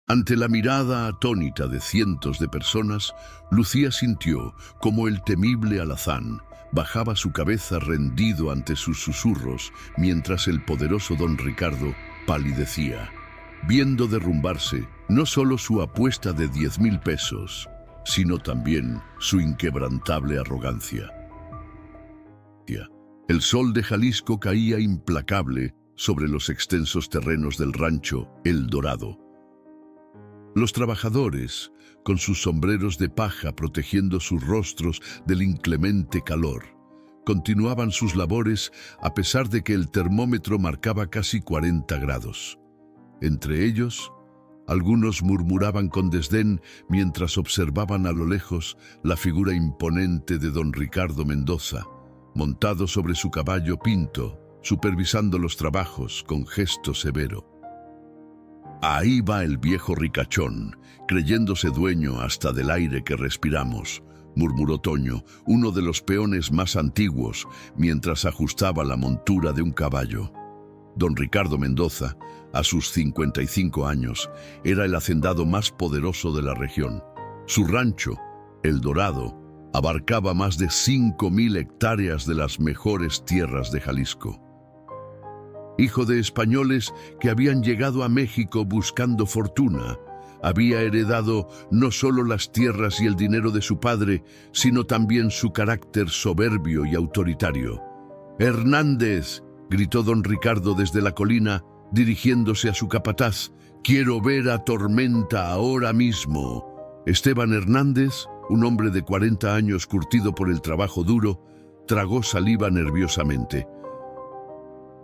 Ante la mirada atónita de cientos de personas, Lucía sintió como el temible alazán bajaba su cabeza rendido ante sus susurros, mientras el poderoso don Ricardo palidecía, viendo derrumbarse no solo su apuesta de 10.000 pesos, sino también su inquebrantable arrogancia. El sol de Jalisco caía implacable sobre los extensos terrenos del rancho El Dorado. Los trabajadores, con sus sombreros de paja protegiendo sus rostros del inclemente calor, continuaban sus labores a pesar de que el termómetro marcaba casi 40 grados. Entre ellos, algunos murmuraban con desdén mientras observaban a lo lejos la figura imponente de don Ricardo Mendoza, montado sobre su caballo Pinto, supervisando los trabajos con gesto severo. Ahí va el viejo ricachón, creyéndose dueño hasta del aire que respiramos, murmuró Toño, uno de los peones más antiguos, mientras ajustaba la montura de un caballo. Don Ricardo Mendoza, a sus 55 años, era el hacendado más poderoso de la región. Su rancho, El Dorado, abarcaba más de 5.000 hectáreas de las mejores tierras de Jalisco. Hijo de españoles que habían llegado a México buscando fortuna, había heredado no solo las tierras y el dinero de su padre, sino también su carácter soberbio y autoritario. «¡Hernández!», gritó don Ricardo desde la colina, dirigiéndose a su capataz. «¡Quiero ver a Tormenta ahora mismo!». Esteban Hernández, un hombre de 40 años curtido por el trabajo duro, tragó saliva nerviosamente.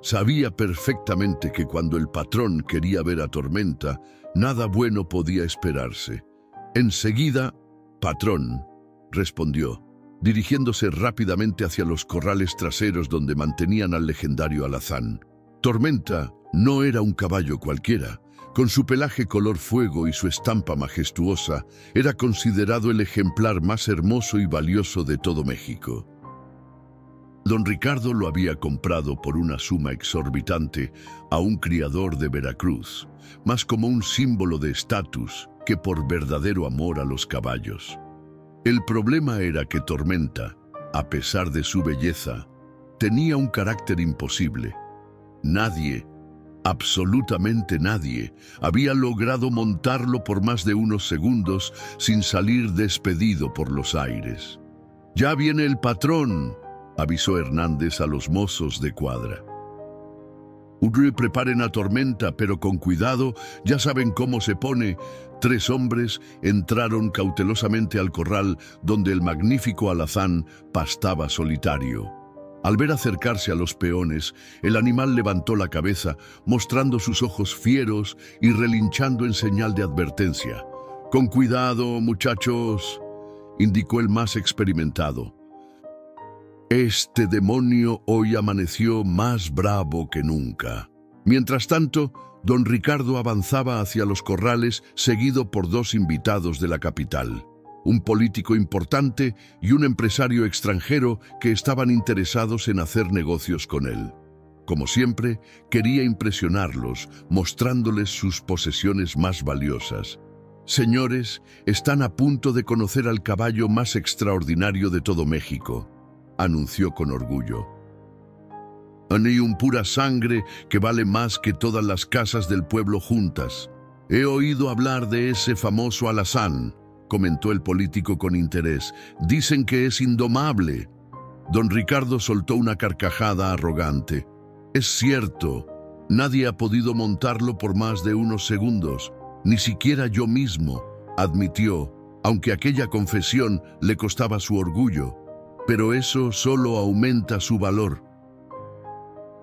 Sabía perfectamente que cuando el patrón quería ver a Tormenta, nada bueno podía esperarse. «Enseguida, patrón», respondió, dirigiéndose rápidamente hacia los corrales traseros donde mantenían al legendario alazán. Tormenta no era un caballo cualquiera. Con su pelaje color fuego y su estampa majestuosa, era considerado el ejemplar más hermoso y valioso de todo México. Don Ricardo lo había comprado por una suma exorbitante a un criador de Veracruz, más como un símbolo de estatus que por verdadero amor a los caballos. El problema era que Tormenta, a pesar de su belleza, tenía un carácter imposible. Nadie, absolutamente nadie, había logrado montarlo por más de unos segundos sin salir despedido por los aires. «¡Ya viene el patrón!», avisó Hernández a los mozos de cuadra. «Preparen a Tormenta, pero con cuidado, ya saben cómo se pone». 3 hombres entraron cautelosamente al corral donde el magnífico alazán pastaba solitario. Al ver acercarse a los peones, el animal levantó la cabeza, mostrando sus ojos fieros y relinchando en señal de advertencia. «Con cuidado, muchachos», indicó el más experimentado. «Este demonio hoy amaneció más bravo que nunca». Mientras tanto, don Ricardo avanzaba hacia los corrales, seguido por 2 invitados de la capital, un político importante y un empresario extranjero que estaban interesados en hacer negocios con él. Como siempre, quería impresionarlos, mostrándoles sus posesiones más valiosas. «Señores, están a punto de conocer al caballo más extraordinario de todo México», anunció con orgullo. «Ni un pura sangre que vale más que todas las casas del pueblo juntas. He oído hablar de ese famoso alazán», comentó el político con interés. «Dicen que es indomable». Don Ricardo soltó una carcajada arrogante. «Es cierto, nadie ha podido montarlo por más de unos segundos, ni siquiera yo mismo», admitió, aunque aquella confesión le costaba su orgullo. «Pero eso solo aumenta su valor.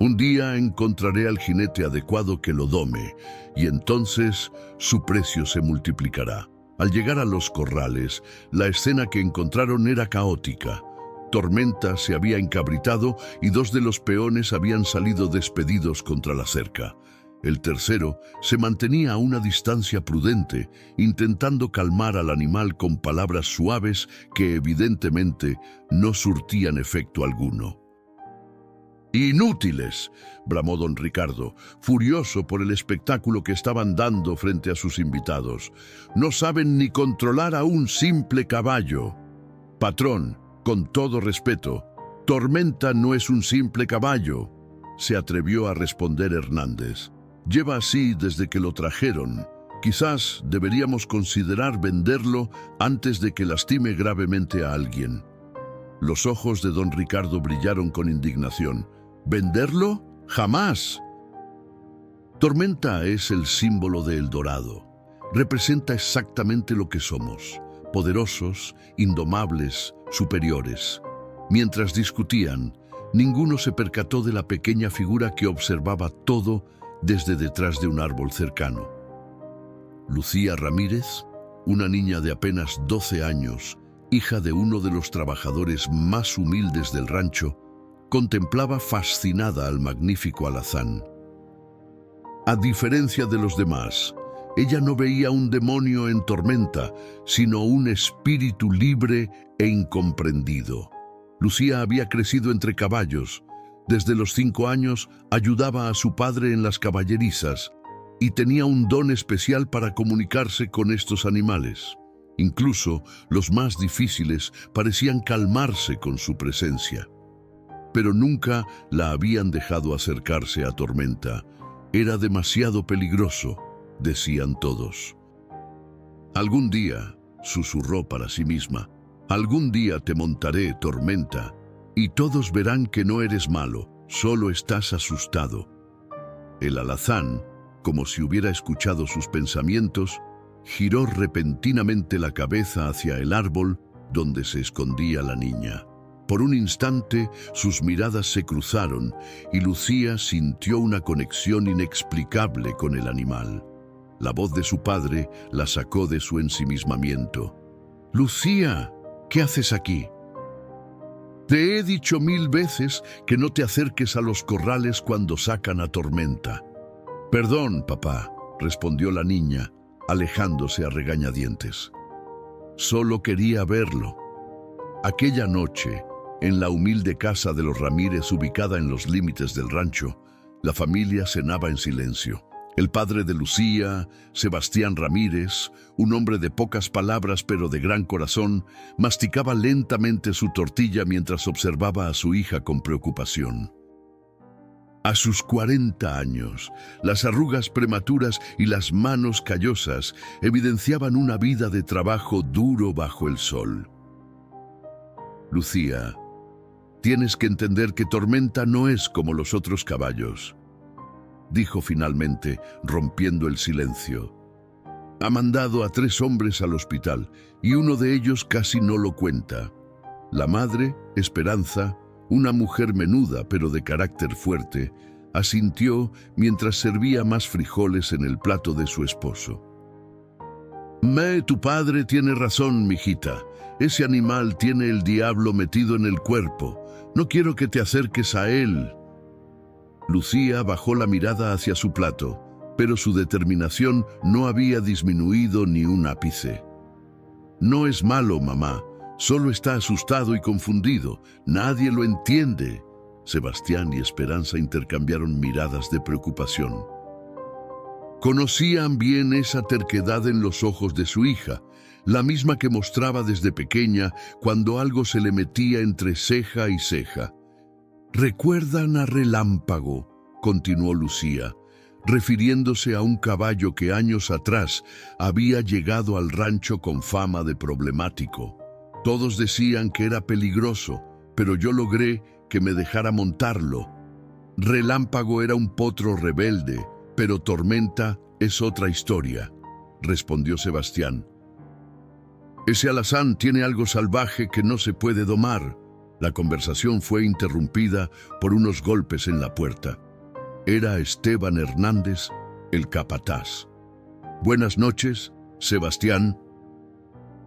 Un día encontraré al jinete adecuado que lo dome, y entonces su precio se multiplicará». Al llegar a los corrales, la escena que encontraron era caótica. Tormenta se había encabritado y 2 de los peones habían salido despedidos contra la cerca. El tercero se mantenía a una distancia prudente, intentando calmar al animal con palabras suaves que evidentemente no surtían efecto alguno. «Inútiles», bramó don Ricardo, furioso por el espectáculo que estaban dando frente a sus invitados. «No saben ni controlar a un simple caballo». «Patrón, con todo respeto, Tormenta no es un simple caballo», se atrevió a responder Hernández. «Lleva así desde que lo trajeron. Quizás deberíamos considerar venderlo antes de que lastime gravemente a alguien». Los ojos de don Ricardo brillaron con indignación. «¿Venderlo? ¡Jamás!». Tormenta es el símbolo de El Dorado. Representa exactamente lo que somos: poderosos, indomables, superiores. Mientras discutían, ninguno se percató de la pequeña figura que observaba todo desde detrás de un árbol cercano. Lucía Ramírez, una niña de apenas 12 años, hija de uno de los trabajadores más humildes del rancho, contemplaba fascinada al magnífico alazán. A diferencia de los demás, ella no veía un demonio en Tormenta, sino un espíritu libre e incomprendido. Lucía había crecido entre caballos. Desde los 5 años ayudaba a su padre en las caballerizas y tenía un don especial para comunicarse con estos animales. Incluso los más difíciles parecían calmarse con su presencia. Pero nunca la habían dejado acercarse a Tormenta. Era demasiado peligroso, decían todos. «Algún día», susurró para sí misma, «algún día te montaré, Tormenta, y todos verán que no eres malo, solo estás asustado». El alazán, como si hubiera escuchado sus pensamientos, giró repentinamente la cabeza hacia el árbol donde se escondía la niña. Por un instante, sus miradas se cruzaron y Lucía sintió una conexión inexplicable con el animal. La voz de su padre la sacó de su ensimismamiento. «Lucía, ¿qué haces aquí? Te he dicho 1000 veces que no te acerques a los corrales cuando sacan a Tormenta». «Perdón, papá», respondió la niña, alejándose a regañadientes. «Solo quería verlo». Aquella noche, en la humilde casa de los Ramírez ubicada en los límites del rancho, la familia cenaba en silencio. El padre de Lucía, Sebastián Ramírez, un hombre de pocas palabras pero de gran corazón, masticaba lentamente su tortilla mientras observaba a su hija con preocupación. A sus 40 años, las arrugas prematuras y las manos callosas evidenciaban una vida de trabajo duro bajo el sol. «Lucía, tienes que entender que Tormenta no es como los otros caballos», dijo finalmente, rompiendo el silencio. «Ha mandado a 3 hombres al hospital y uno de ellos casi no lo cuenta. La madre, Esperanza, una mujer menuda pero de carácter fuerte, asintió mientras servía más frijoles en el plato de su esposo. Tu padre tiene razón, mijita. Ese animal tiene el diablo metido en el cuerpo. No quiero que te acerques a él». Lucía bajó la mirada hacia su plato, pero su determinación no había disminuido ni un ápice. «No es malo, mamá. Solo está asustado y confundido. Nadie lo entiende». Sebastián y Esperanza intercambiaron miradas de preocupación. Conocían bien esa terquedad en los ojos de su hija, la misma que mostraba desde pequeña cuando algo se le metía entre ceja y ceja. «¿Recuerdan a Relámpago?», continuó Lucía, refiriéndose a un caballo que años atrás había llegado al rancho con fama de problemático. Todos decían que era peligroso, pero yo logré que me dejara montarlo. Relámpago era un potro rebelde, pero Tormenta es otra historia», respondió Sebastián. «Ese alazán tiene algo salvaje que no se puede domar». La conversación fue interrumpida por unos golpes en la puerta. Era Esteban Hernández, el capataz. «Buenas noches, Sebastián»,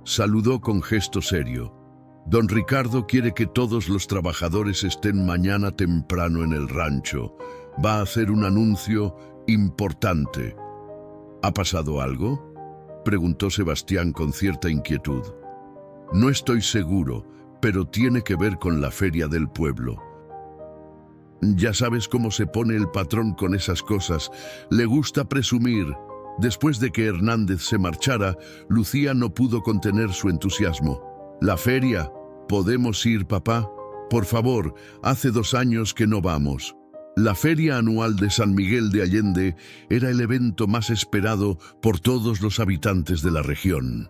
saludó con gesto serio. «Don Ricardo quiere que todos los trabajadores estén mañana temprano en el rancho. Va a hacer un anuncio importante». «¿Ha pasado algo?», preguntó Sebastián con cierta inquietud. «No estoy seguro, pero tiene que ver con la feria del pueblo». Ya sabes cómo se pone el patrón con esas cosas. Le gusta presumir. Después de que Hernández se marchara, Lucía no pudo contener su entusiasmo. «¿La feria? ¿Podemos ir, papá? Por favor, hace 2 años que no vamos». La feria anual de San Miguel de Allende era el evento más esperado por todos los habitantes de la región.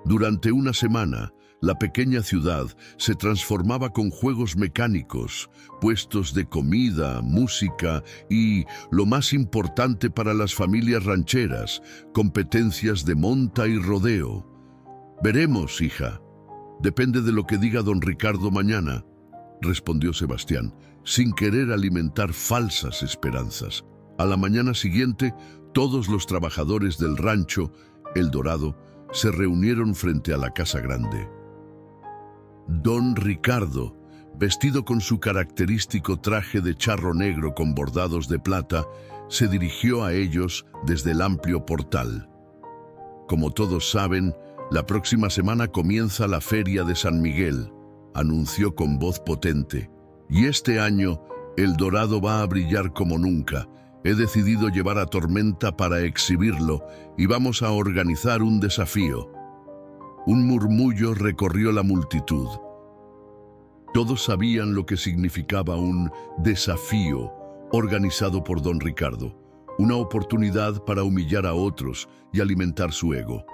Durante una semana, la pequeña ciudad se transformaba con juegos mecánicos, puestos de comida, música y, lo más importante para las familias rancheras, competencias de monta y rodeo. «Veremos, hija. Depende de lo que diga don Ricardo mañana», respondió Sebastián, sin querer alimentar falsas esperanzas. A la mañana siguiente, todos los trabajadores del rancho, El Dorado, se reunieron frente a la casa grande. Don Ricardo, vestido con su característico traje de charro negro con bordados de plata, se dirigió a ellos desde el amplio portal. «Como todos saben, la próxima semana comienza la Feria de San Miguel», anunció con voz potente. «Y este año, El Dorado va a brillar como nunca. He decidido llevar a Tormenta para exhibirlo y vamos a organizar un desafío». Un murmullo recorrió la multitud. Todos sabían lo que significaba un desafío organizado por don Ricardo, una oportunidad para humillar a otros y alimentar su ego.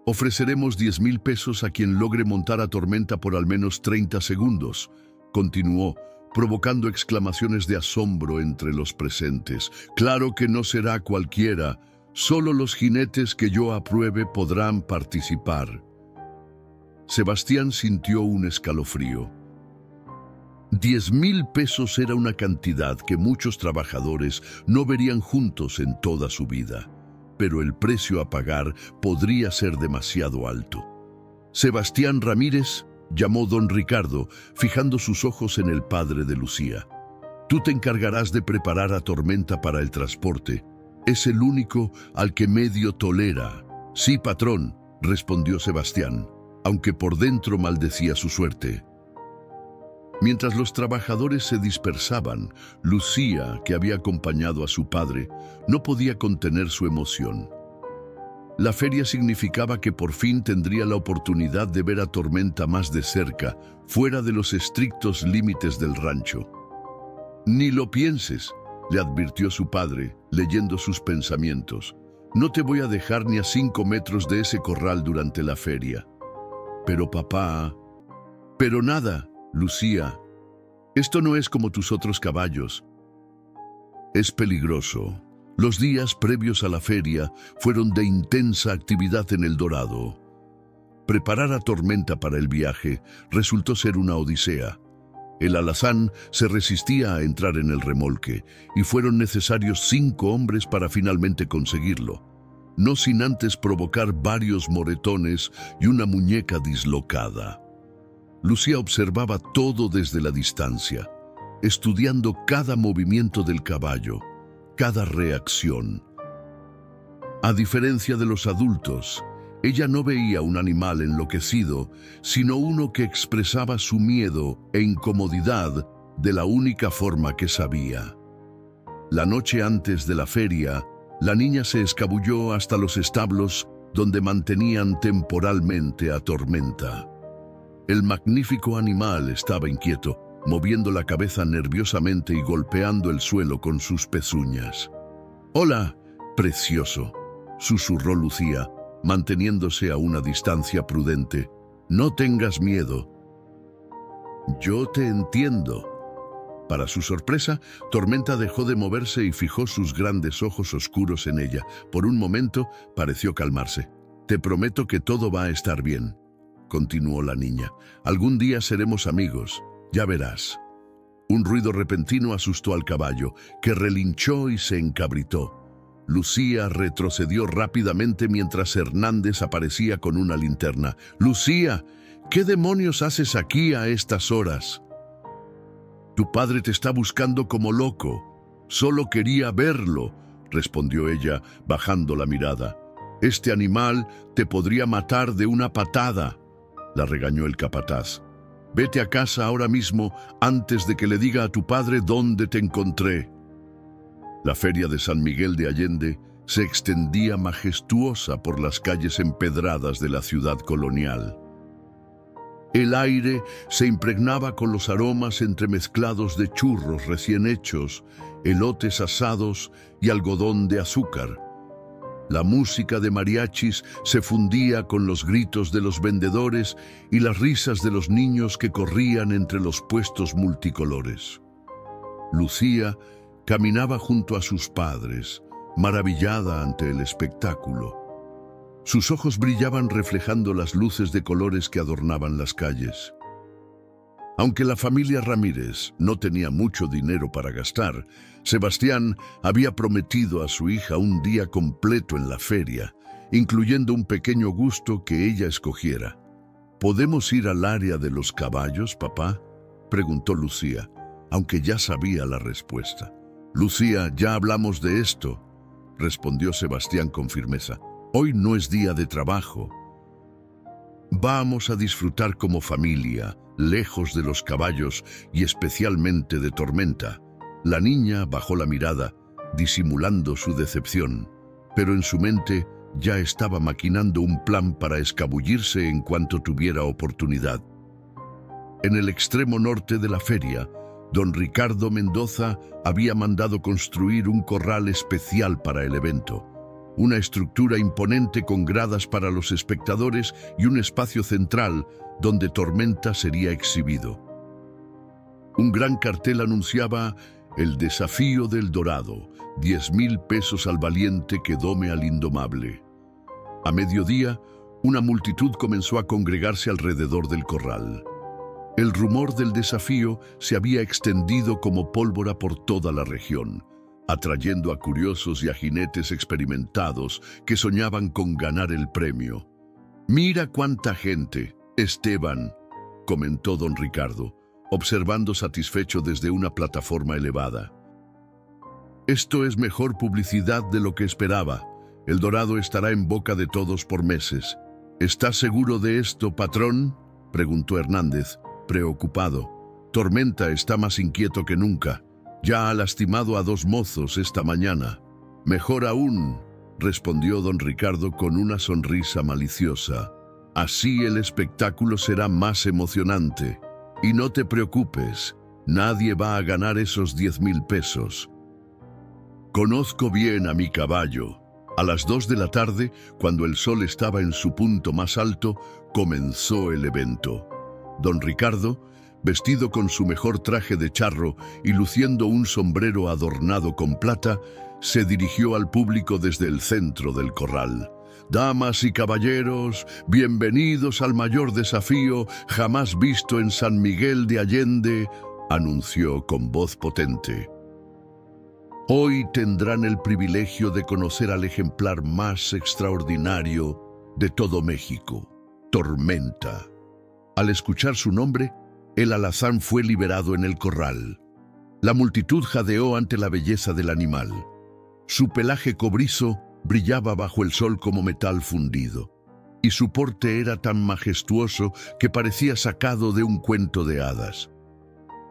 «Ofreceremos 10,000 pesos a quien logre montar a Tormenta por al menos 30 segundos», continuó, provocando exclamaciones de asombro entre los presentes. «Claro que no será cualquiera. Solo los jinetes que yo apruebe podrán participar». Sebastián sintió un escalofrío. 10,000 pesos era una cantidad que muchos trabajadores no verían juntos en toda su vida, pero el precio a pagar podría ser demasiado alto. «Sebastián Ramírez», llamó don Ricardo, fijando sus ojos en el padre de Lucía. «Tú te encargarás de preparar a Tormenta para el transporte. Es el único al que medio tolera». «Sí, patrón», respondió Sebastián, aunque por dentro maldecía su suerte. Mientras los trabajadores se dispersaban, Lucía, que había acompañado a su padre, no podía contener su emoción. La feria significaba que por fin tendría la oportunidad de ver a Tormenta más de cerca, fuera de los estrictos límites del rancho. «Ni lo pienses», le advirtió su padre, leyendo sus pensamientos. «No te voy a dejar ni a 5 metros de ese corral durante la feria». «Pero papá...» «Pero nada, Lucía. Esto no es como tus otros caballos. Es peligroso». Los días previos a la feria fueron de intensa actividad en El Dorado. Preparar a Tormenta para el viaje resultó ser una odisea. El alazán se resistía a entrar en el remolque y fueron necesarios 5 hombres para finalmente conseguirlo, no sin antes provocar varios moretones y una muñeca dislocada. Lucía observaba todo desde la distancia, estudiando cada movimiento del caballo, cada reacción. A diferencia de los adultos, ella no veía un animal enloquecido, sino uno que expresaba su miedo e incomodidad de la única forma que sabía. La noche antes de la feria, la niña se escabulló hasta los establos donde mantenían temporalmente a Tormenta. El magnífico animal estaba inquieto, moviendo la cabeza nerviosamente y golpeando el suelo con sus pezuñas. «Hola, precioso», susurró Lucía, manteniéndose a una distancia prudente. «No tengas miedo». «Yo te entiendo». Para su sorpresa, Tormenta dejó de moverse y fijó sus grandes ojos oscuros en ella. Por un momento pareció calmarse. «Te prometo que todo va a estar bien», continuó la niña. «Algún día seremos amigos. Ya verás». Un ruido repentino asustó al caballo, que relinchó y se encabritó. Lucía retrocedió rápidamente mientras Hernández aparecía con una linterna. «Lucía, ¿qué demonios haces aquí a estas horas?» «Tu padre te está buscando como loco. Solo quería verlo», respondió ella, bajando la mirada. «Este animal te podría matar de una patada», la regañó el capataz. Vete a casa ahora mismo antes de que le diga a tu padre dónde te encontré. La feria de San Miguel de Allende se extendía majestuosa por las calles empedradas de la ciudad colonial. El aire se impregnaba con los aromas entremezclados de churros recién hechos, elotes asados y algodón de azúcar. La música de mariachis se fundía con los gritos de los vendedores y las risas de los niños que corrían entre los puestos multicolores. Lucía caminaba junto a sus padres, maravillada ante el espectáculo. Sus ojos brillaban reflejando las luces de colores que adornaban las calles. Aunque la familia Ramírez no tenía mucho dinero para gastar, Sebastián había prometido a su hija un día completo en la feria, incluyendo un pequeño gusto que ella escogiera. ¿Podemos ir al área de los caballos, papá?, preguntó Lucía, aunque ya sabía la respuesta. Lucía, ya hablamos de esto, respondió Sebastián con firmeza. Hoy no es día de trabajo. Vamos a disfrutar como familia, lejos de los caballos y especialmente de Tormenta. La niña bajó la mirada, disimulando su decepción, pero en su mente ya estaba maquinando un plan para escabullirse en cuanto tuviera oportunidad. En el extremo norte de la feria, don Ricardo Mendoza había mandado construir un corral especial para el evento. Una estructura imponente con gradas para los espectadores y un espacio central donde Tormenta sería exhibido. Un gran cartel anunciaba el desafío del Dorado, 10,000 pesos al valiente que dome al indomable. A mediodía, una multitud comenzó a congregarse alrededor del corral. El rumor del desafío se había extendido como pólvora por toda la región, atrayendo a curiosos y a jinetes experimentados que soñaban con ganar el premio. «Mira cuánta gente, Esteban», comentó don Ricardo, observando satisfecho desde una plataforma elevada. «Esto es mejor publicidad de lo que esperaba. El Dorado estará en boca de todos por meses». «¿Estás seguro de esto, patrón?», preguntó Hernández, preocupado. «Tormenta está más inquieto que nunca. Ya ha lastimado a 2 mozos esta mañana». «Mejor aún», respondió don Ricardo con una sonrisa maliciosa. «Así el espectáculo será más emocionante. Y no te preocupes, nadie va a ganar esos 10,000 pesos. Conozco bien a mi caballo». A las 2 de la tarde, cuando el sol estaba en su punto más alto, comenzó el evento. Don Ricardo, vestido con su mejor traje de charro y luciendo un sombrero adornado con plata, se dirigió al público desde el centro del corral. «Damas y caballeros, bienvenidos al mayor desafío jamás visto en San Miguel de Allende», anunció con voz potente. «Hoy tendrán el privilegio de conocer al ejemplar más extraordinario de todo México, Tormenta». Al escuchar su nombre, el alazán fue liberado en el corral. La multitud jadeó ante la belleza del animal. Su pelaje cobrizo brillaba bajo el sol como metal fundido, y su porte era tan majestuoso que parecía sacado de un cuento de hadas.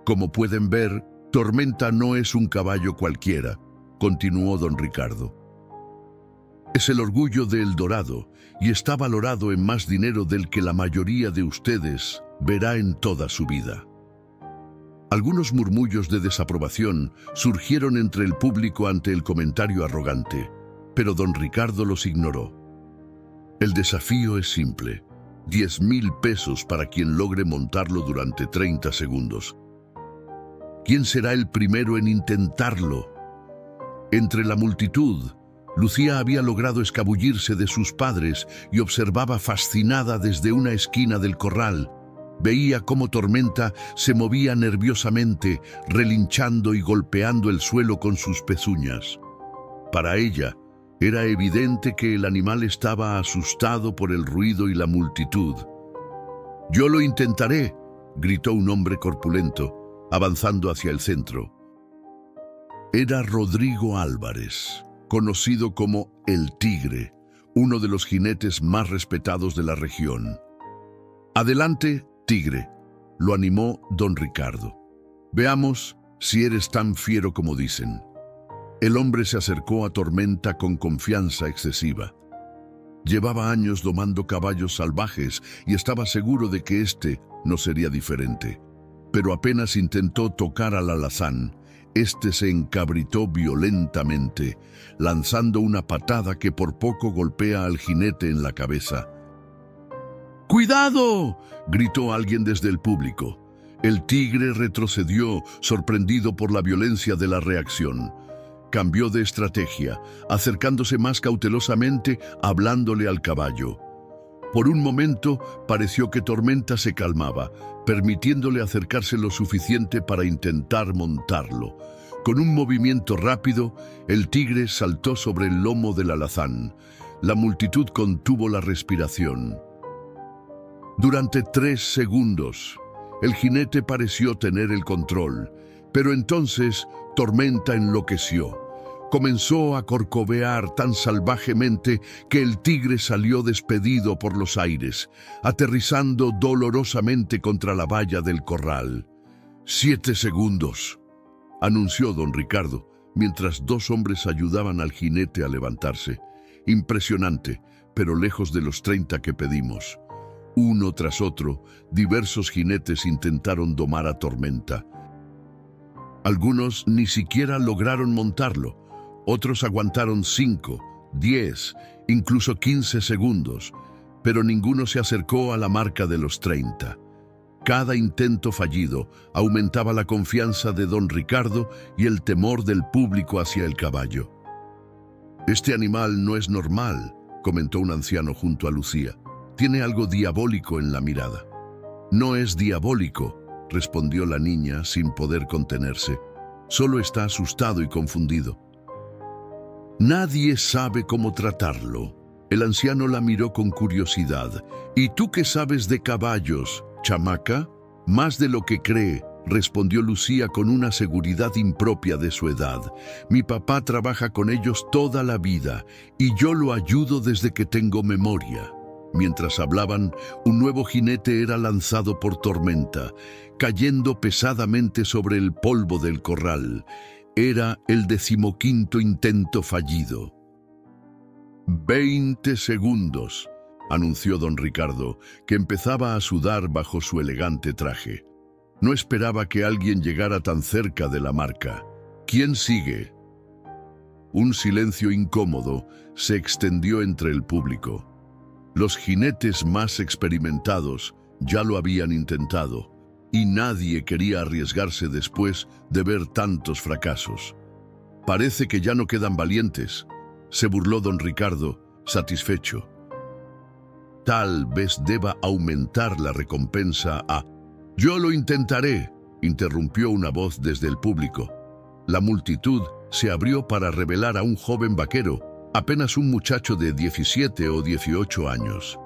«Como pueden ver, Tormenta no es un caballo cualquiera», continuó don Ricardo. «Es el orgullo de El Dorado y está valorado en más dinero del que la mayoría de ustedes verá en toda su vida». Algunos murmullos de desaprobación surgieron entre el público ante el comentario arrogante, pero don Ricardo los ignoró. «El desafío es simple: 10,000 pesos para quien logre montarlo durante 30 segundos. ¿Quién será el primero en intentarlo?». Entre la multitud, Lucía había logrado escabullirse de sus padres y observaba fascinada desde una esquina del corral. Veía cómo Tormenta se movía nerviosamente, relinchando y golpeando el suelo con sus pezuñas. Para ella, era evidente que el animal estaba asustado por el ruido y la multitud. «Yo lo intentaré», gritó un hombre corpulento, avanzando hacia el centro. Era Rodrigo Álvarez, conocido como El Tigre, uno de los jinetes más respetados de la región. «Adelante, Tigre», lo animó don Ricardo. Veamos si eres tan fiero como dicen. El hombre se acercó a Tormenta con confianza excesiva. Llevaba años domando caballos salvajes y estaba seguro de que este no sería diferente. Pero apenas intentó tocar al alazán, este se encabritó violentamente, lanzando una patada que por poco golpea al jinete en la cabeza. ¡Cuidado!, gritó alguien desde el público. El tigre retrocedió, sorprendido por la violencia de la reacción. Cambió de estrategia, acercándose más cautelosamente, hablándole al caballo. Por un momento pareció que Tormenta se calmaba, permitiéndole acercarse lo suficiente para intentar montarlo. Con un movimiento rápido, el tigre saltó sobre el lomo del alazán. La multitud contuvo la respiración. Durante 3 segundos, el jinete pareció tener el control, pero entonces Tormenta enloqueció. Comenzó a corcovear tan salvajemente que el tigre salió despedido por los aires, aterrizando dolorosamente contra la valla del corral. 7 segundos, anunció don Ricardo, mientras 2 hombres ayudaban al jinete a levantarse. Impresionante, pero lejos de los 30 que pedimos. Uno tras otro, diversos jinetes intentaron domar a Tormenta. Algunos ni siquiera lograron montarlo. Otros aguantaron 5, 10, incluso 15 segundos, pero ninguno se acercó a la marca de los 30. Cada intento fallido aumentaba la confianza de don Ricardo y el temor del público hacia el caballo. «Este animal no es normal», comentó un anciano junto a Lucía. «Tiene algo diabólico en la mirada». «No es diabólico», respondió la niña sin poder contenerse. «Solo está asustado y confundido». «Nadie sabe cómo tratarlo». El anciano la miró con curiosidad. «¿Y tú qué sabes de caballos, chamaca?» «Más de lo que cree», respondió Lucía con una seguridad impropia de su edad. «Mi papá trabaja con ellos toda la vida y yo lo ayudo desde que tengo memoria». Mientras hablaban, un nuevo jinete era lanzado por Tormenta, cayendo pesadamente sobre el polvo del corral. Era el 15º intento fallido. 20 segundos, anunció don Ricardo, que empezaba a sudar bajo su elegante traje. No esperaba que alguien llegara tan cerca de la marca. ¿Quién sigue? Un silencio incómodo se extendió entre el público. Los jinetes más experimentados ya lo habían intentado, y nadie quería arriesgarse después de ver tantos fracasos. «Parece que ya no quedan valientes», se burló don Ricardo, satisfecho. «Tal vez deba aumentar la recompensa a...» «Yo lo intentaré», interrumpió una voz desde el público. La multitud se abrió para revelar a un joven vaquero, apenas un muchacho de 17 o 18 años.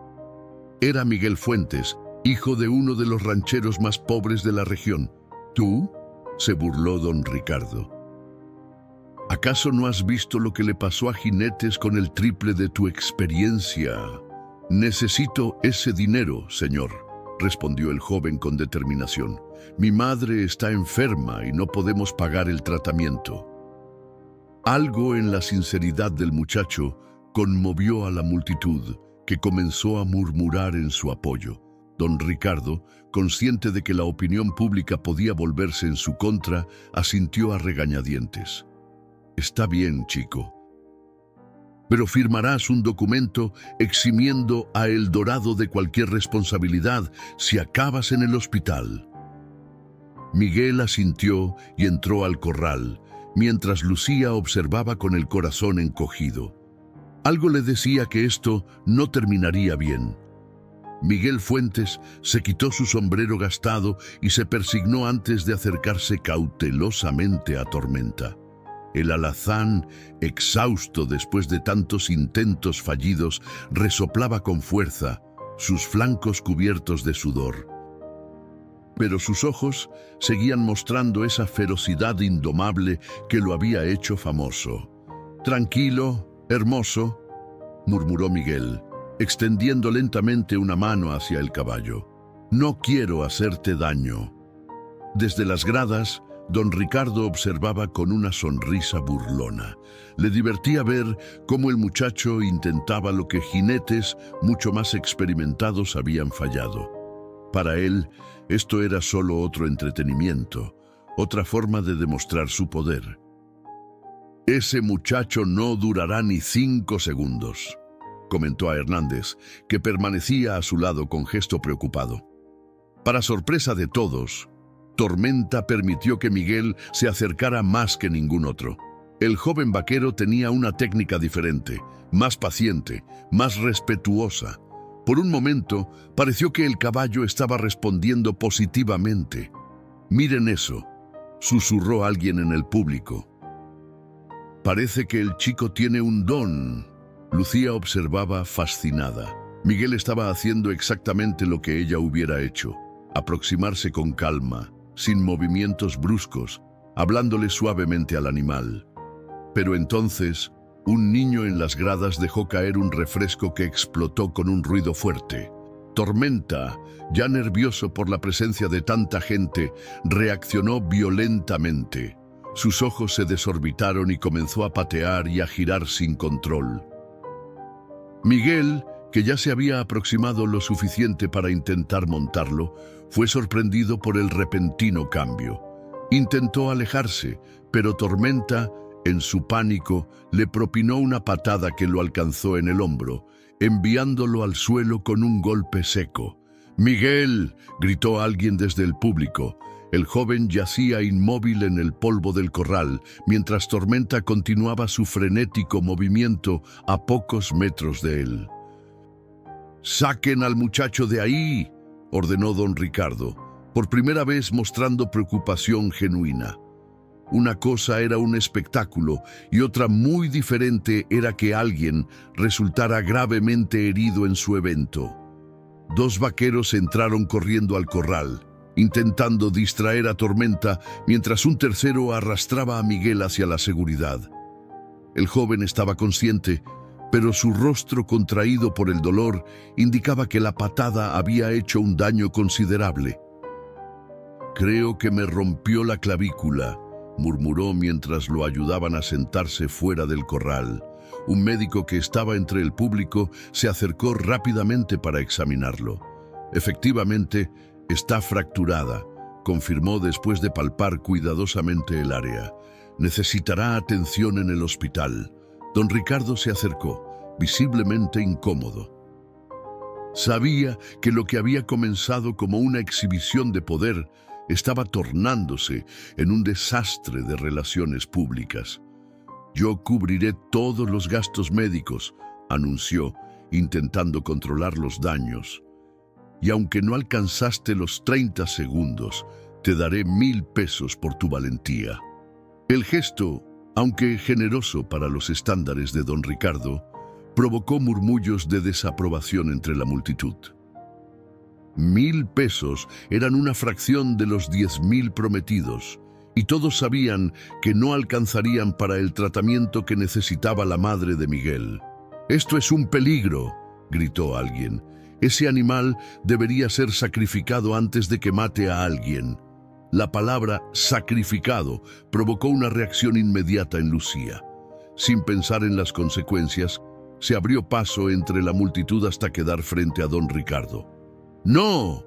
Era Miguel Fuentes, hijo de uno de los rancheros más pobres de la región. «¿Tú?», se burló don Ricardo. «¿Acaso no has visto lo que le pasó a jinetes con el triple de tu experiencia?» «Necesito ese dinero, señor», respondió el joven con determinación. «Mi madre está enferma y no podemos pagar el tratamiento». Algo en la sinceridad del muchacho conmovió a la multitud, que comenzó a murmurar en su apoyo. Don Ricardo, consciente de que la opinión pública podía volverse en su contra, asintió a regañadientes. «Está bien, chico. Pero firmarás un documento eximiendo a El Dorado de cualquier responsabilidad si acabas en el hospital». Miguel asintió y entró al corral, mientras Lucía observaba con el corazón encogido. Algo le decía que esto no terminaría bien. Miguel Fuentes se quitó su sombrero gastado y se persignó antes de acercarse cautelosamente a Tormenta. El alazán, exhausto después de tantos intentos fallidos, resoplaba con fuerza, sus flancos cubiertos de sudor. Pero sus ojos seguían mostrando esa ferocidad indomable que lo había hecho famoso. «Tranquilo, hermoso», murmuró Miguel, extendiendo lentamente una mano hacia el caballo. No quiero hacerte daño. Desde las gradas, don Ricardo observaba con una sonrisa burlona. Le divertía ver cómo el muchacho intentaba lo que jinetes mucho más experimentados habían fallado. Para él, esto era solo otro entretenimiento, otra forma de demostrar su poder. «Ese muchacho no durará ni 5 segundos», comentó a Hernández, que permanecía a su lado con gesto preocupado. Para sorpresa de todos, Tormenta permitió que Miguel se acercara más que ningún otro. El joven vaquero tenía una técnica diferente, más paciente, más respetuosa. Por un momento, pareció que el caballo estaba respondiendo positivamente. «Miren eso», susurró alguien en el público. «Parece que el chico tiene un don». Lucía observaba fascinada. Miguel estaba haciendo exactamente lo que ella hubiera hecho: aproximarse con calma, sin movimientos bruscos, hablándole suavemente al animal. Pero entonces, un niño en las gradas dejó caer un refresco que explotó con un ruido fuerte. Tormenta, ya nervioso por la presencia de tanta gente, reaccionó violentamente. Sus ojos se desorbitaron y comenzó a patear y a girar sin control. Miguel, que ya se había aproximado lo suficiente para intentar montarlo, fue sorprendido por el repentino cambio. Intentó alejarse, pero Tormenta, en su pánico, le propinó una patada que lo alcanzó en el hombro, enviándolo al suelo con un golpe seco. «¡Miguel!», gritó alguien desde el público. El joven yacía inmóvil en el polvo del corral, mientras Tormenta continuaba su frenético movimiento a pocos metros de él. «¡Saquen al muchacho de ahí!», ordenó don Ricardo, por primera vez mostrando preocupación genuina. Una cosa era un espectáculo y otra muy diferente era que alguien resultara gravemente herido en su evento. 2 vaqueros entraron corriendo al corral, intentando distraer a Tormenta, mientras un tercero arrastraba a Miguel hacia la seguridad. El joven estaba consciente, pero su rostro contraído por el dolor indicaba que la patada había hecho un daño considerable. «Creo que me rompió la clavícula», murmuró mientras lo ayudaban a sentarse fuera del corral. Un médico que estaba entre el público se acercó rápidamente para examinarlo. «Efectivamente, está fracturada», confirmó después de palpar cuidadosamente el área. «Necesitará atención en el hospital». Don Ricardo se acercó, visiblemente incómodo. Sabía que lo que había comenzado como una exhibición de poder estaba tornándose en un desastre de relaciones públicas. «Yo cubriré todos los gastos médicos», anunció, intentando controlar los daños. «Y aunque no alcanzaste los 30 segundos, te daré 1000 pesos por tu valentía». El gesto, aunque generoso para los estándares de don Ricardo, provocó murmullos de desaprobación entre la multitud. 1000 pesos eran una fracción de los 10.000 prometidos, y todos sabían que no alcanzarían para el tratamiento que necesitaba la madre de Miguel. «Esto es un peligro», gritó alguien. «Ese animal debería ser sacrificado antes de que mate a alguien». La palabra «sacrificado» provocó una reacción inmediata en Lucía. Sin pensar en las consecuencias, se abrió paso entre la multitud hasta quedar frente a don Ricardo. «¡No!».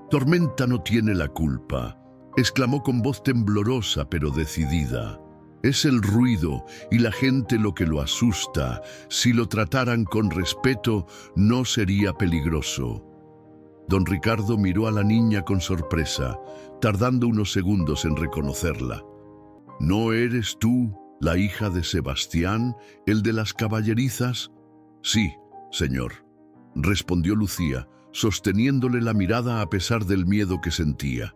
«Tormenta no tiene la culpa», exclamó con voz temblorosa pero decidida. «Es el ruido y la gente lo que lo asusta. Si lo trataran con respeto, no sería peligroso». Don Ricardo miró a la niña con sorpresa, tardando unos segundos en reconocerla. «¿No eres tú la hija de Sebastián, el de las caballerizas?» «Sí, señor», respondió Lucía, sosteniéndole la mirada a pesar del miedo que sentía.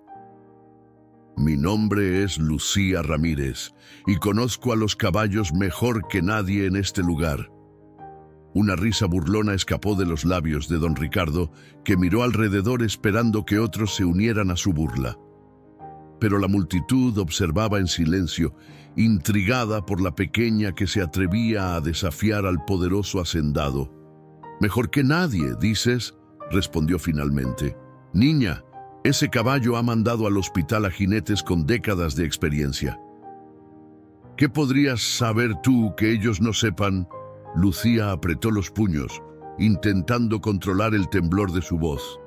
«Mi nombre es Lucía Ramírez y conozco a los caballos mejor que nadie en este lugar». Una risa burlona escapó de los labios de don Ricardo, que miró alrededor esperando que otros se unieran a su burla. Pero la multitud observaba en silencio, intrigada por la pequeña que se atrevía a desafiar al poderoso hacendado. «Mejor que nadie, dices», respondió finalmente. Niña, ese caballo ha mandado al hospital a jinetes con décadas de experiencia. ¿Qué podrías saber tú que ellos no sepan? Lucía apretó los puños, intentando controlar el temblor de su voz.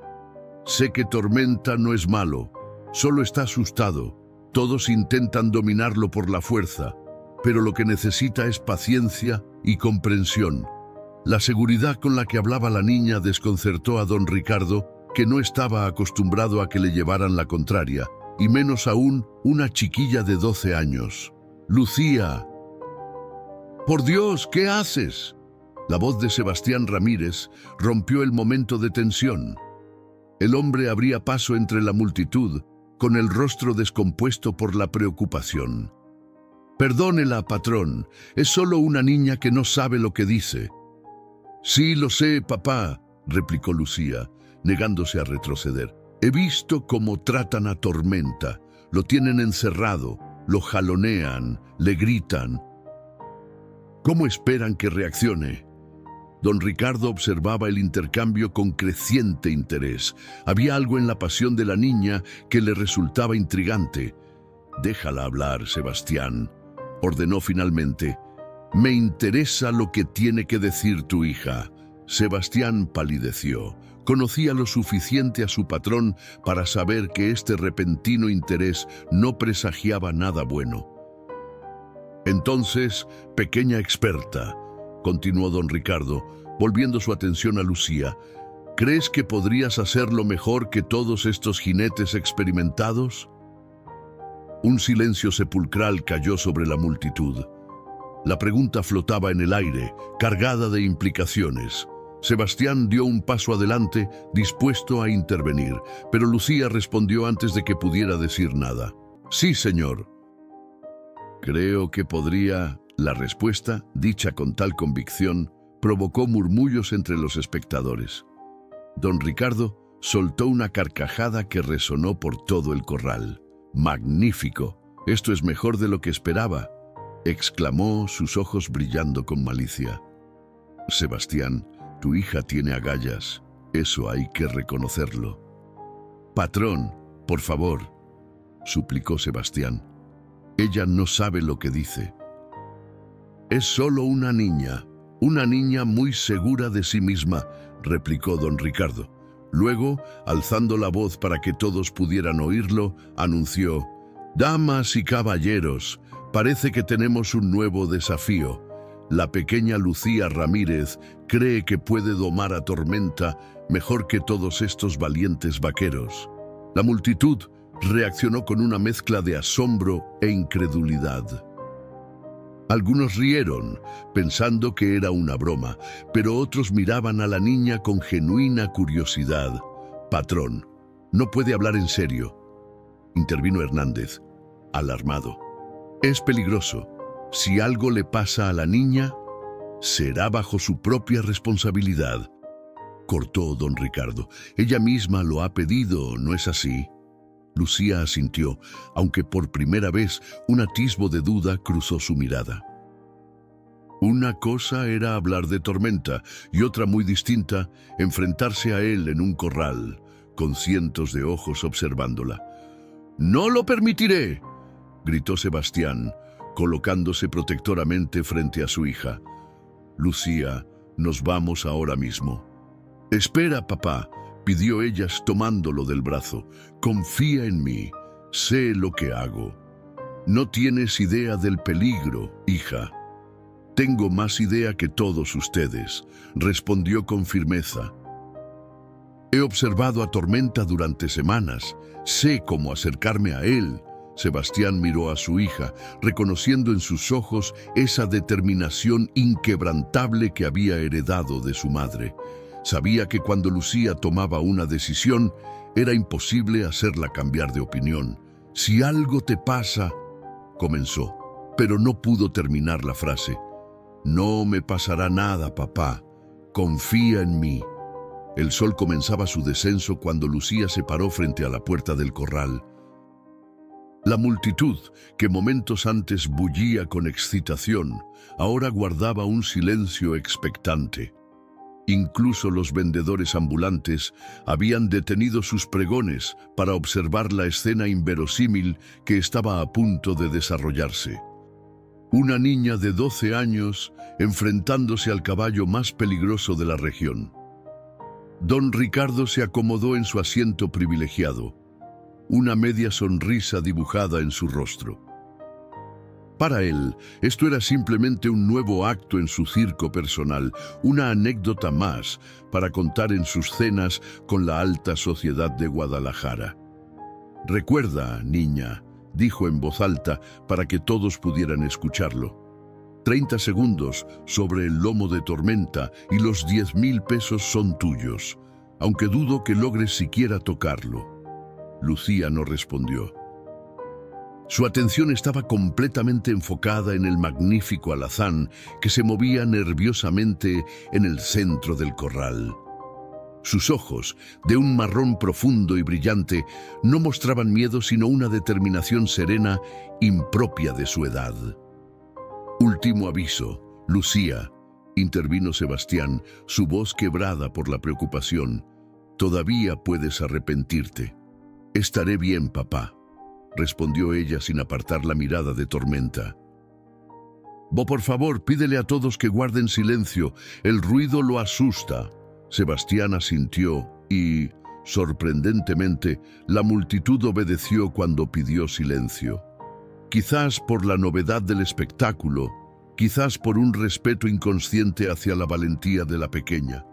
Sé que Tormenta no es malo, solo está asustado. Todos intentan dominarlo por la fuerza, pero lo que necesita es paciencia y comprensión. La seguridad con la que hablaba la niña desconcertó a don Ricardo, que no estaba acostumbrado a que le llevaran la contraria, y menos aún una chiquilla de 12 años. Lucía. ¡Por Dios! ¿Qué haces? La voz de Sebastián Ramírez rompió el momento de tensión. El hombre abría paso entre la multitud, con el rostro descompuesto por la preocupación. Perdónela, patrón, es solo una niña que no sabe lo que dice. Sí, lo sé, papá, replicó Lucía, negándose a retroceder. He visto cómo tratan a Tormenta, lo tienen encerrado, lo jalonean, le gritan. ¿Cómo esperan que reaccione? Don Ricardo observaba el intercambio con creciente interés. Había algo en la pasión de la niña que le resultaba intrigante. Déjala hablar, Sebastián, ordenó finalmente. Me interesa lo que tiene que decir tu hija. Sebastián palideció. Conocía lo suficiente a su patrón para saber que este repentino interés no presagiaba nada bueno. Entonces, pequeña experta, continuó don Ricardo, volviendo su atención a Lucía, ¿crees que podrías hacerlo mejor que todos estos jinetes experimentados? Un silencio sepulcral cayó sobre la multitud. La pregunta flotaba en el aire, cargada de implicaciones. Sebastián dio un paso adelante, dispuesto a intervenir, pero Lucía respondió antes de que pudiera decir nada. Sí, señor. Creo que podría... La respuesta, dicha con tal convicción, provocó murmullos entre los espectadores. Don Ricardo soltó una carcajada que resonó por todo el corral. ¡Magnífico! Esto es mejor de lo que esperaba, exclamó, sus ojos brillando con malicia. Sebastián, tu hija tiene agallas, eso hay que reconocerlo. Patrón, por favor, suplicó Sebastián. Ella no sabe lo que dice. Es solo una niña muy segura de sí misma, replicó don Ricardo. Luego, alzando la voz para que todos pudieran oírlo, anunció: Damas y caballeros, parece que tenemos un nuevo desafío. La pequeña Lucía Ramírez cree que puede domar a Tormenta mejor que todos estos valientes vaqueros. La multitud reaccionó con una mezcla de asombro e incredulidad. Algunos rieron, pensando que era una broma, pero otros miraban a la niña con genuina curiosidad. Patrón, no puede hablar en serio, intervino Hernández, alarmado. Es peligroso. Si algo le pasa a la niña, será bajo su propia responsabilidad. Cortó don Ricardo. Ella misma lo ha pedido, ¿no es así? Lucía asintió, aunque por primera vez un atisbo de duda cruzó su mirada. Una cosa era hablar de Tormenta y otra muy distinta, enfrentarse a él en un corral, con cientos de ojos observándola. ¡No lo permitiré!, gritó Sebastián, colocándose protectoramente frente a su hija. Lucía, nos vamos ahora mismo. Espera, papá, pidió ella tomándolo del brazo. Confía en mí, sé lo que hago. No tienes idea del peligro, hija. Tengo más idea que todos ustedes, respondió con firmeza. He observado a Tormenta durante semanas, sé cómo acercarme a él. Sebastián miró a su hija, reconociendo en sus ojos esa determinación inquebrantable que había heredado de su madre. Sabía que cuando Lucía tomaba una decisión, era imposible hacerla cambiar de opinión. Si algo te pasa, comenzó, pero no pudo terminar la frase. No me pasará nada, papá. Confía en mí. El sol comenzaba su descenso cuando Lucía se paró frente a la puerta del corral. La multitud, que momentos antes bullía con excitación, ahora guardaba un silencio expectante. Incluso los vendedores ambulantes habían detenido sus pregones para observar la escena inverosímil que estaba a punto de desarrollarse. Una niña de 12 años enfrentándose al caballo más peligroso de la región. Don Ricardo se acomodó en su asiento privilegiado, una media sonrisa dibujada en su rostro. Para él, esto era simplemente un nuevo acto en su circo personal, una anécdota más para contar en sus cenas con la alta sociedad de Guadalajara. «Recuerda, niña», dijo en voz alta para que todos pudieran escucharlo. 30 segundos sobre el lomo de Tormenta y los 10,000 pesos son tuyos, aunque dudo que logres siquiera tocarlo. Lucía no respondió. Su atención estaba completamente enfocada en el magnífico alazán que se movía nerviosamente en el centro del corral. Sus ojos, de un marrón profundo y brillante, no mostraban miedo sino una determinación serena impropia de su edad. «Último aviso, Lucía», intervino Sebastián, su voz quebrada por la preocupación. «Todavía puedes arrepentirte». «Estaré bien, papá», respondió ella sin apartar la mirada de Tormenta. «Por favor, pídele a todos que guarden silencio, el ruido lo asusta». Sebastián asintió y, sorprendentemente, la multitud obedeció cuando pidió silencio. Quizás por la novedad del espectáculo, quizás por un respeto inconsciente hacia la valentía de la pequeña.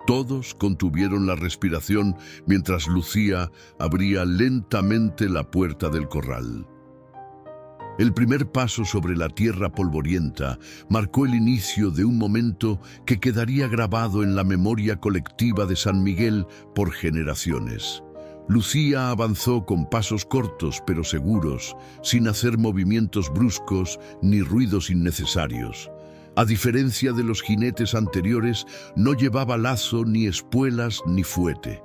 Todos contuvieron la respiración mientras Lucía abría lentamente la puerta del corral. El primer paso sobre la tierra polvorienta marcó el inicio de un momento que quedaría grabado en la memoria colectiva de San Miguel por generaciones. Lucía avanzó con pasos cortos pero seguros, sin hacer movimientos bruscos ni ruidos innecesarios. A diferencia de los jinetes anteriores, no llevaba lazo, ni espuelas, ni fuete.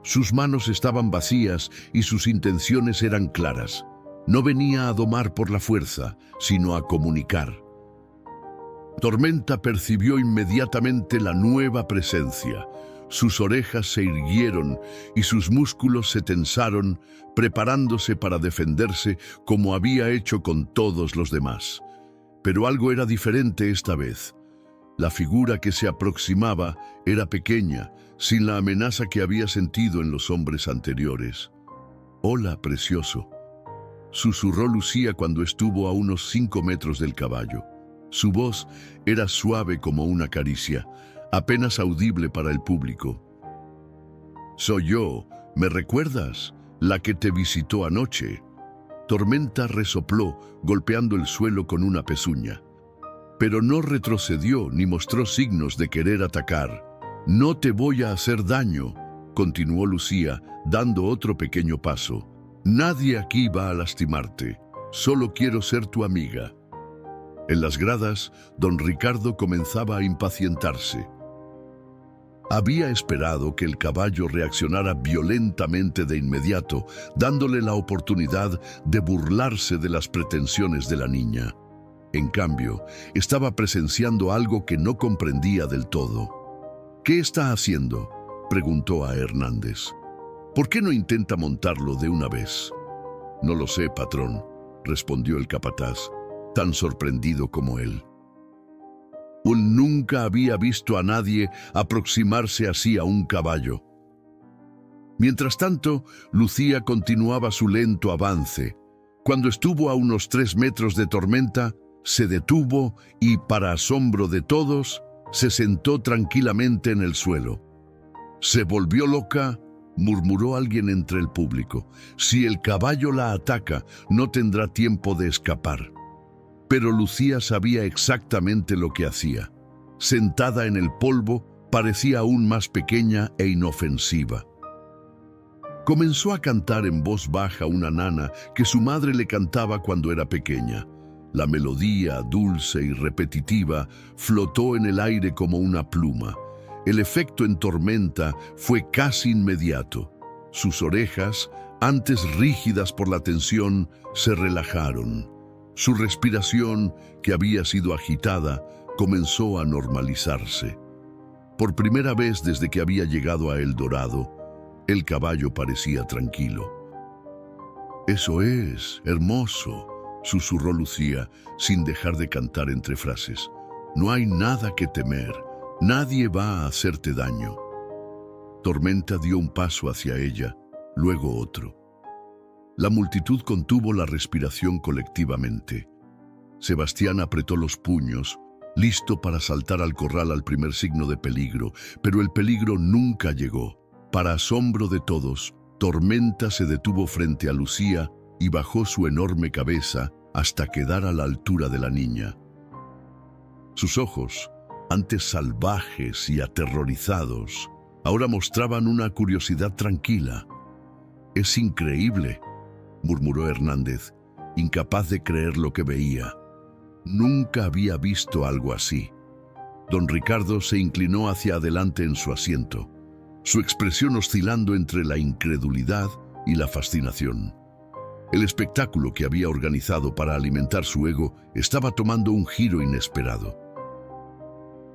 Sus manos estaban vacías y sus intenciones eran claras. No venía a domar por la fuerza, sino a comunicar. Tormenta percibió inmediatamente la nueva presencia. Sus orejas se irguieron y sus músculos se tensaron, preparándose para defenderse como había hecho con todos los demás. Pero algo era diferente esta vez. La figura que se aproximaba era pequeña, sin la amenaza que había sentido en los hombres anteriores. «Hola, precioso», susurró Lucía cuando estuvo a unos 5 metros del caballo. Su voz era suave como una caricia, apenas audible para el público. «Soy yo, ¿me recuerdas? La que te visitó anoche». Tormenta resopló, golpeando el suelo con una pezuña. Pero no retrocedió ni mostró signos de querer atacar. «No te voy a hacer daño», continuó Lucía, dando otro pequeño paso. «Nadie aquí va a lastimarte. Solo quiero ser tu amiga». En las gradas, don Ricardo comenzaba a impacientarse. Había esperado que el caballo reaccionara violentamente de inmediato, dándole la oportunidad de burlarse de las pretensiones de la niña. En cambio, estaba presenciando algo que no comprendía del todo. «¿Qué está haciendo?», preguntó a Hernández. «¿Por qué no intenta montarlo de una vez?». «No lo sé, patrón», respondió el capataz, tan sorprendido como él. Nunca había visto a nadie aproximarse así a un caballo. Mientras tanto, Lucía continuaba su lento avance. Cuando estuvo a unos 3 metros de Tormenta, se detuvo y, para asombro de todos, se sentó tranquilamente en el suelo. «¿Se volvió loca?», murmuró alguien entre el público. «Si el caballo la ataca, no tendrá tiempo de escapar». Pero Lucía sabía exactamente lo que hacía. Sentada en el polvo, parecía aún más pequeña e inofensiva. Comenzó a cantar en voz baja una nana que su madre le cantaba cuando era pequeña. La melodía, dulce y repetitiva, flotó en el aire como una pluma. El efecto en Tormenta fue casi inmediato. Sus orejas, antes rígidas por la tensión, se relajaron. Su respiración, que había sido agitada, comenzó a normalizarse. Por primera vez desde que había llegado a El Dorado, el caballo parecía tranquilo. «Eso es, hermoso», susurró Lucía, sin dejar de cantar entre frases. «No hay nada que temer, nadie va a hacerte daño». Tormenta dio un paso hacia ella, luego otro. La multitud contuvo la respiración colectivamente. Sebastián apretó los puños, listo para saltar al corral al primer signo de peligro, pero el peligro nunca llegó. Para asombro de todos, Tormenta se detuvo frente a Lucía y bajó su enorme cabeza hasta quedar a la altura de la niña. Sus ojos, antes salvajes y aterrorizados, ahora mostraban una curiosidad tranquila. «Es increíble», murmuró Hernández, incapaz de creer lo que veía. Nunca había visto algo así. Don Ricardo se inclinó hacia adelante en su asiento, su expresión oscilando entre la incredulidad y la fascinación. El espectáculo que había organizado para alimentar su ego estaba tomando un giro inesperado.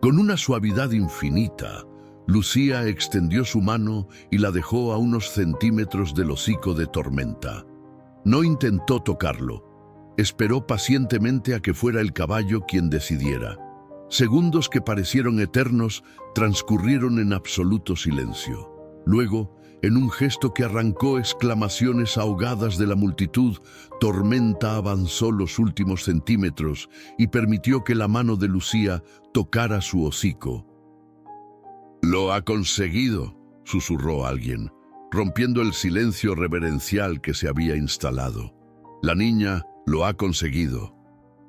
Con una suavidad infinita, Lucía extendió su mano y la dejó a unos centímetros del hocico de Tormenta. No intentó tocarlo. Esperó pacientemente a que fuera el caballo quien decidiera. Segundos que parecieron eternos transcurrieron en absoluto silencio. Luego, en un gesto que arrancó exclamaciones ahogadas de la multitud, Tormenta avanzó los últimos centímetros y permitió que la mano de Lucía tocara su hocico. «Lo ha conseguido», susurró alguien, rompiendo el silencio reverencial que se había instalado. La niña lo ha conseguido,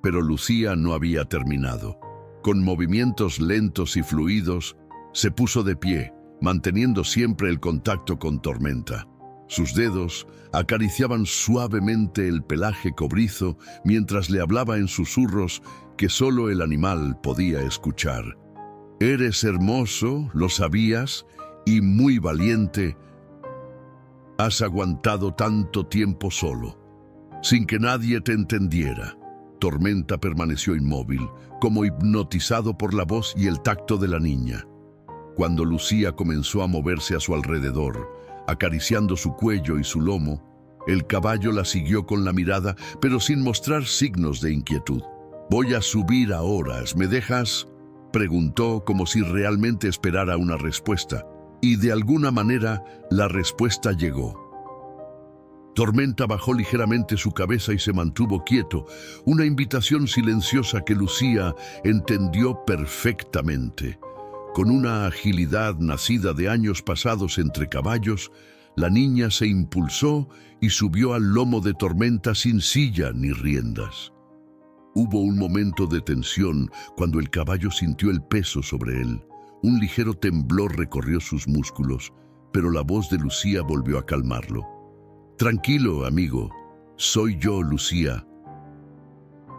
pero Lucía no había terminado. Con movimientos lentos y fluidos, se puso de pie, manteniendo siempre el contacto con Tormenta. Sus dedos acariciaban suavemente el pelaje cobrizo mientras le hablaba en susurros que solo el animal podía escuchar. «Eres hermoso, lo sabías, y muy valiente. Has aguantado tanto tiempo solo, sin que nadie te entendiera». Tormenta permaneció inmóvil, como hipnotizado por la voz y el tacto de la niña. Cuando Lucía comenzó a moverse a su alrededor, acariciando su cuello y su lomo, el caballo la siguió con la mirada, pero sin mostrar signos de inquietud. «Voy a subir ahora, ¿me dejas?», preguntó como si realmente esperara una respuesta, y de alguna manera la respuesta llegó. Tormenta bajó ligeramente su cabeza y se mantuvo quieto, una invitación silenciosa que Lucía entendió perfectamente. Con una agilidad nacida de años pasados entre caballos, la niña se impulsó y subió al lomo de Tormenta sin silla ni riendas. Hubo un momento de tensión cuando el caballo sintió el peso sobre él. Un ligero temblor recorrió sus músculos, pero la voz de Lucía volvió a calmarlo. «Tranquilo, amigo. Soy yo, Lucía.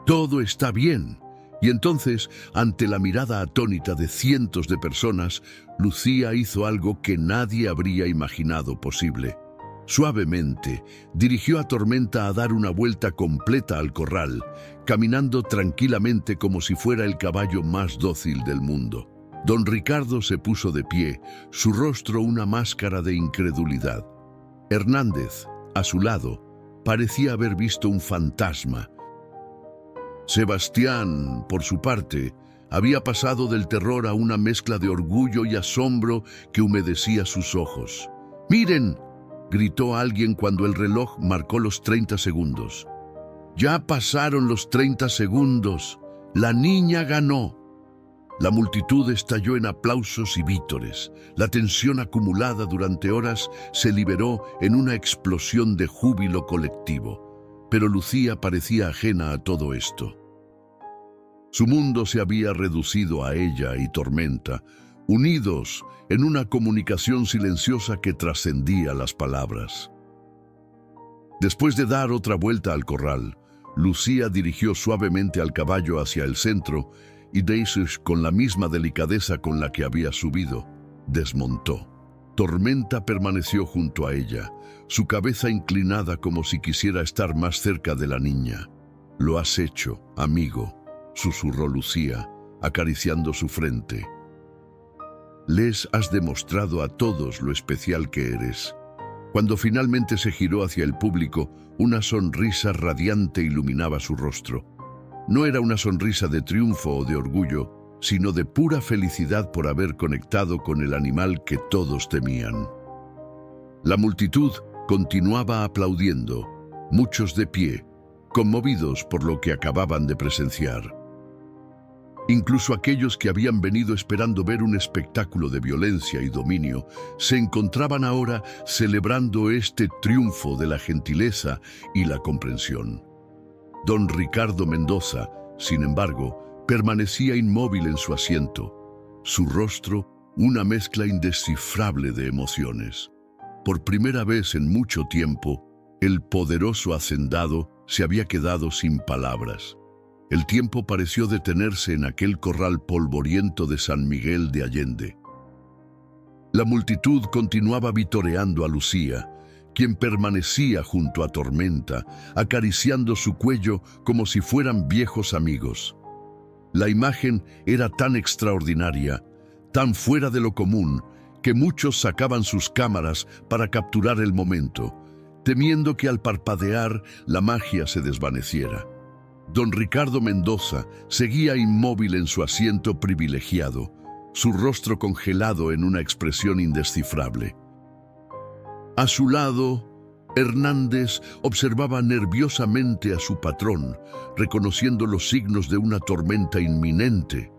Todo está bien». Y entonces, ante la mirada atónita de cientos de personas, Lucía hizo algo que nadie habría imaginado posible. Suavemente, dirigió a Tormenta a dar una vuelta completa al corral, caminando tranquilamente como si fuera el caballo más dócil del mundo. Don Ricardo se puso de pie, su rostro una máscara de incredulidad. Hernández, a su lado, parecía haber visto un fantasma. Sebastián, por su parte, había pasado del terror a una mezcla de orgullo y asombro que humedecía sus ojos. «¡Miren!», gritó alguien cuando el reloj marcó los 30 segundos. «Ya pasaron los 30 segundos. La niña ganó». La multitud estalló en aplausos y vítores. La tensión acumulada durante horas se liberó en una explosión de júbilo colectivo. Pero Lucía parecía ajena a todo esto. Su mundo se había reducido a ella y Tormenta, unidos en una comunicación silenciosa que trascendía las palabras. Después de dar otra vuelta al corral, Lucía dirigió suavemente al caballo hacia el centro y Daisy, con la misma delicadeza con la que había subido, desmontó. Tormenta permaneció junto a ella, su cabeza inclinada como si quisiera estar más cerca de la niña. «Lo has hecho, amigo», susurró Lucía, acariciando su frente. Les has demostrado a todos lo especial que eres. Cuando finalmente se giró hacia el público, una sonrisa radiante iluminaba su rostro. No era una sonrisa de triunfo o de orgullo, sino de pura felicidad por haber conectado con el animal que todos temían. La multitud continuaba aplaudiendo, muchos de pie, conmovidos por lo que acababan de presenciar. Incluso aquellos que habían venido esperando ver un espectáculo de violencia y dominio, se encontraban ahora celebrando este triunfo de la gentileza y la comprensión. Don Ricardo Mendoza, sin embargo, permanecía inmóvil en su asiento, su rostro una mezcla indescifrable de emociones. Por primera vez en mucho tiempo, el poderoso hacendado se había quedado sin palabras. El tiempo pareció detenerse en aquel corral polvoriento de San Miguel de Allende. La multitud continuaba vitoreando a Lucía, quien permanecía junto a Tormenta, acariciando su cuello como si fueran viejos amigos. La imagen era tan extraordinaria, tan fuera de lo común, que muchos sacaban sus cámaras para capturar el momento, temiendo que al parpadear la magia se desvaneciera. Don Ricardo Mendoza seguía inmóvil en su asiento privilegiado, su rostro congelado en una expresión indescifrable. A su lado, Hernández observaba nerviosamente a su patrón, reconociendo los signos de una tormenta inminente.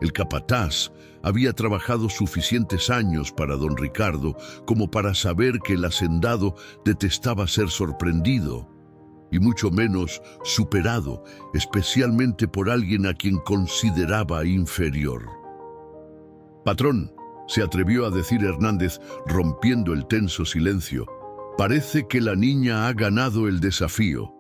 El capataz había trabajado suficientes años para don Ricardo como para saber que el hacendado detestaba ser sorprendido, y mucho menos superado, especialmente por alguien a quien consideraba inferior. «Patrón», se atrevió a decir Hernández, rompiendo el tenso silencio, «parece que la niña ha ganado el desafío».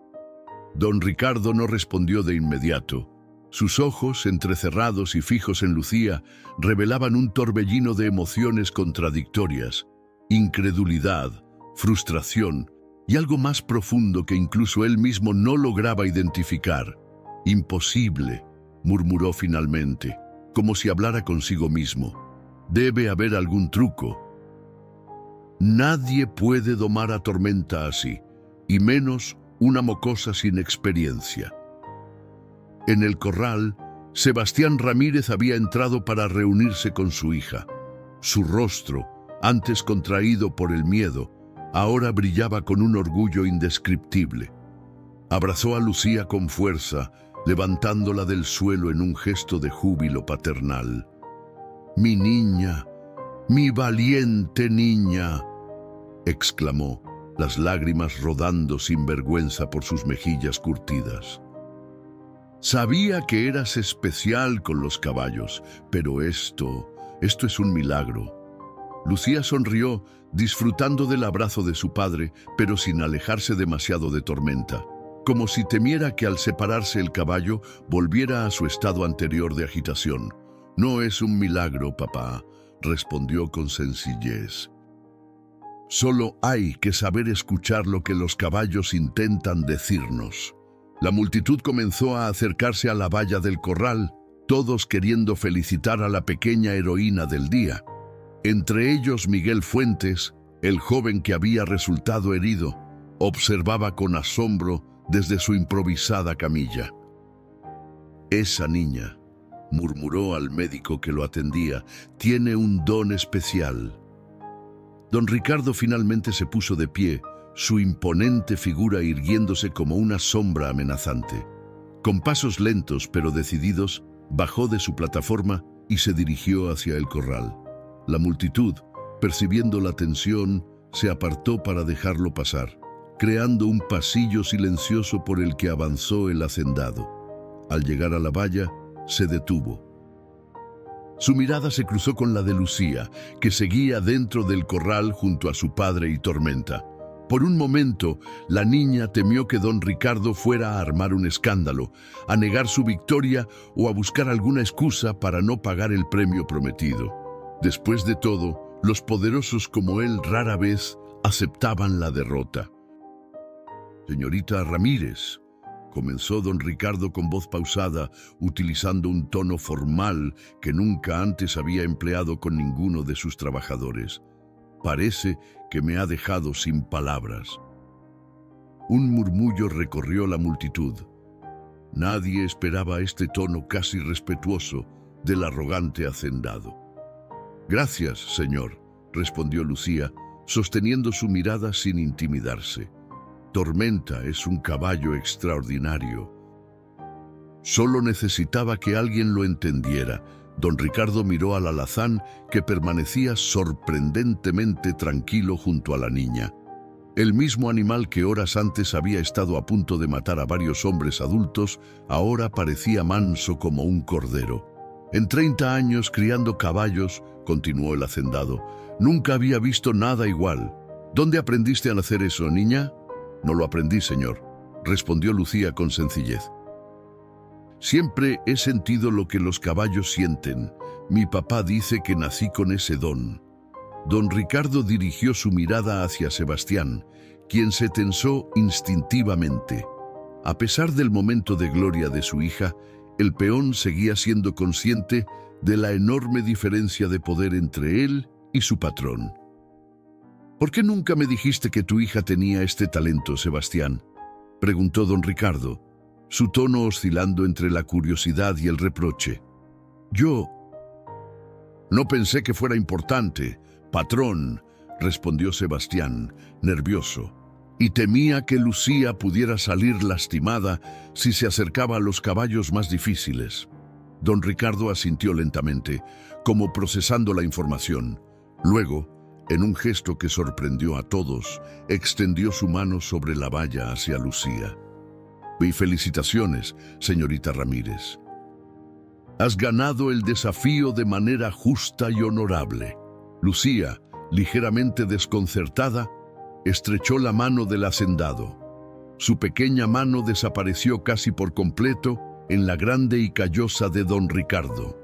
Don Ricardo no respondió de inmediato. Sus ojos, entrecerrados y fijos en Lucía, revelaban un torbellino de emociones contradictorias: incredulidad, frustración y algo más profundo que incluso él mismo no lograba identificar. «Imposible», murmuró finalmente, como si hablara consigo mismo. «Debe haber algún truco. Nadie puede domar a Tormenta así, y menos una mocosa sin experiencia». En el corral, Sebastián Ramírez había entrado para reunirse con su hija. Su rostro, antes contraído por el miedo, ahora brillaba con un orgullo indescriptible. Abrazó a Lucía con fuerza, levantándola del suelo en un gesto de júbilo paternal. «Mi niña, mi valiente niña», exclamó, las lágrimas rodando sin vergüenza por sus mejillas curtidas. «Sabía que eras especial con los caballos, pero esto es un milagro». Lucía sonrió, disfrutando del abrazo de su padre, pero sin alejarse demasiado de Tormenta, como si temiera que al separarse el caballo volviera a su estado anterior de agitación. «No es un milagro, papá», respondió con sencillez. «Solo hay que saber escuchar lo que los caballos intentan decirnos». La multitud comenzó a acercarse a la valla del corral, todos queriendo felicitar a la pequeña heroína del día. Entre ellos Miguel Fuentes, el joven que había resultado herido, observaba con asombro desde su improvisada camilla. «Esa niña», murmuró al médico que lo atendía, «tiene un don especial». Don Ricardo finalmente se puso de pie, su imponente figura irguiéndose como una sombra amenazante. Con pasos lentos pero decididos, bajó de su plataforma y se dirigió hacia el corral. La multitud, percibiendo la tensión, se apartó para dejarlo pasar, creando un pasillo silencioso por el que avanzó el hacendado. Al llegar a la valla, se detuvo. Su mirada se cruzó con la de Lucía, que seguía dentro del corral junto a su padre y Tormenta. Por un momento, la niña temió que don Ricardo fuera a armar un escándalo, a negar su victoria o a buscar alguna excusa para no pagar el premio prometido. Después de todo, los poderosos como él rara vez aceptaban la derrota. «Señorita Ramírez», comenzó don Ricardo con voz pausada, utilizando un tono formal que nunca antes había empleado con ninguno de sus trabajadores. Parece que me ha dejado sin palabras. Un murmullo recorrió la multitud. Nadie esperaba este tono casi respetuoso del arrogante hacendado. «Gracias, señor», respondió Lucía, sosteniendo su mirada sin intimidarse. «Tormenta es un caballo extraordinario». Solo necesitaba que alguien lo entendiera. Don Ricardo miró al alazán, que permanecía sorprendentemente tranquilo junto a la niña. El mismo animal que horas antes había estado a punto de matar a varios hombres adultos, ahora parecía manso como un cordero. «En 30 años criando caballos», continuó el hacendado, «nunca había visto nada igual. ¿Dónde aprendiste a hacer eso, niña?» «No lo aprendí, señor», respondió Lucía con sencillez. «Siempre he sentido lo que los caballos sienten. Mi papá dice que nací con ese don». Don Ricardo dirigió su mirada hacia Sebastián, quien se tensó instintivamente. A pesar del momento de gloria de su hija, el peón seguía siendo consciente de la enorme diferencia de poder entre él y su patrón. «¿Por qué nunca me dijiste que tu hija tenía este talento, Sebastián?», preguntó don Ricardo, su tono oscilando entre la curiosidad y el reproche. «Yo no pensé que fuera importante, patrón», respondió Sebastián, nervioso, «y temía que Lucía pudiera salir lastimada si se acercaba a los caballos más difíciles». Don Ricardo asintió lentamente, como procesando la información. Luego, en un gesto que sorprendió a todos, extendió su mano sobre la valla hacia Lucía. «Y felicitaciones, señorita Ramírez. Has ganado el desafío de manera justa y honorable». Lucía, ligeramente desconcertada, estrechó la mano del hacendado. Su pequeña mano desapareció casi por completo en la grande y callosa de don Ricardo.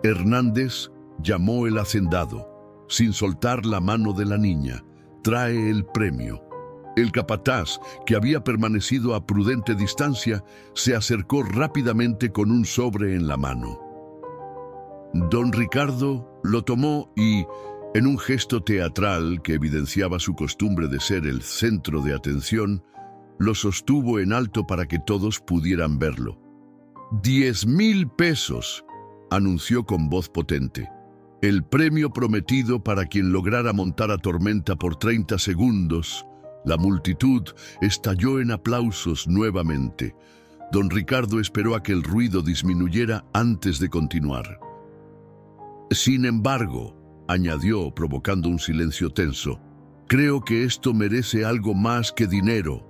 Hernández llamó el hacendado, sin soltar la mano de la niña. «Trae el premio». El capataz, que había permanecido a prudente distancia, se acercó rápidamente con un sobre en la mano. Don Ricardo lo tomó y, en un gesto teatral que evidenciaba su costumbre de ser el centro de atención, lo sostuvo en alto para que todos pudieran verlo. «10,000 pesos», anunció con voz potente. «El premio prometido para quien lograra montar a Tormenta por 30 segundos». La multitud estalló en aplausos nuevamente. Don Ricardo esperó a que el ruido disminuyera antes de continuar. «Sin embargo», añadió, provocando un silencio tenso, «creo que esto merece algo más que dinero».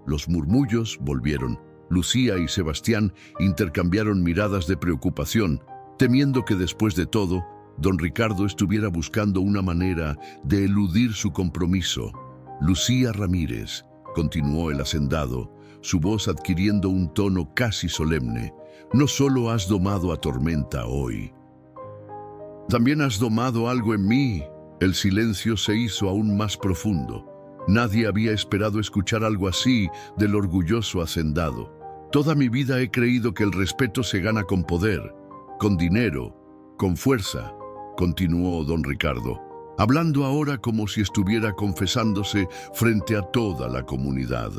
Los murmullos volvieron. Lucía y Sebastián intercambiaron miradas de preocupación, temiendo que después de todo, don Ricardo estuviera buscando una manera de eludir su compromiso. «Lucía Ramírez», continuó el hacendado, su voz adquiriendo un tono casi solemne, «no solo has domado a Tormenta hoy, también has domado algo en mí». El silencio se hizo aún más profundo. Nadie había esperado escuchar algo así del orgulloso hacendado. «Toda mi vida he creído que el respeto se gana con poder, con dinero, con fuerza», continuó don Ricardo, hablando ahora como si estuviera confesándose frente a toda la comunidad.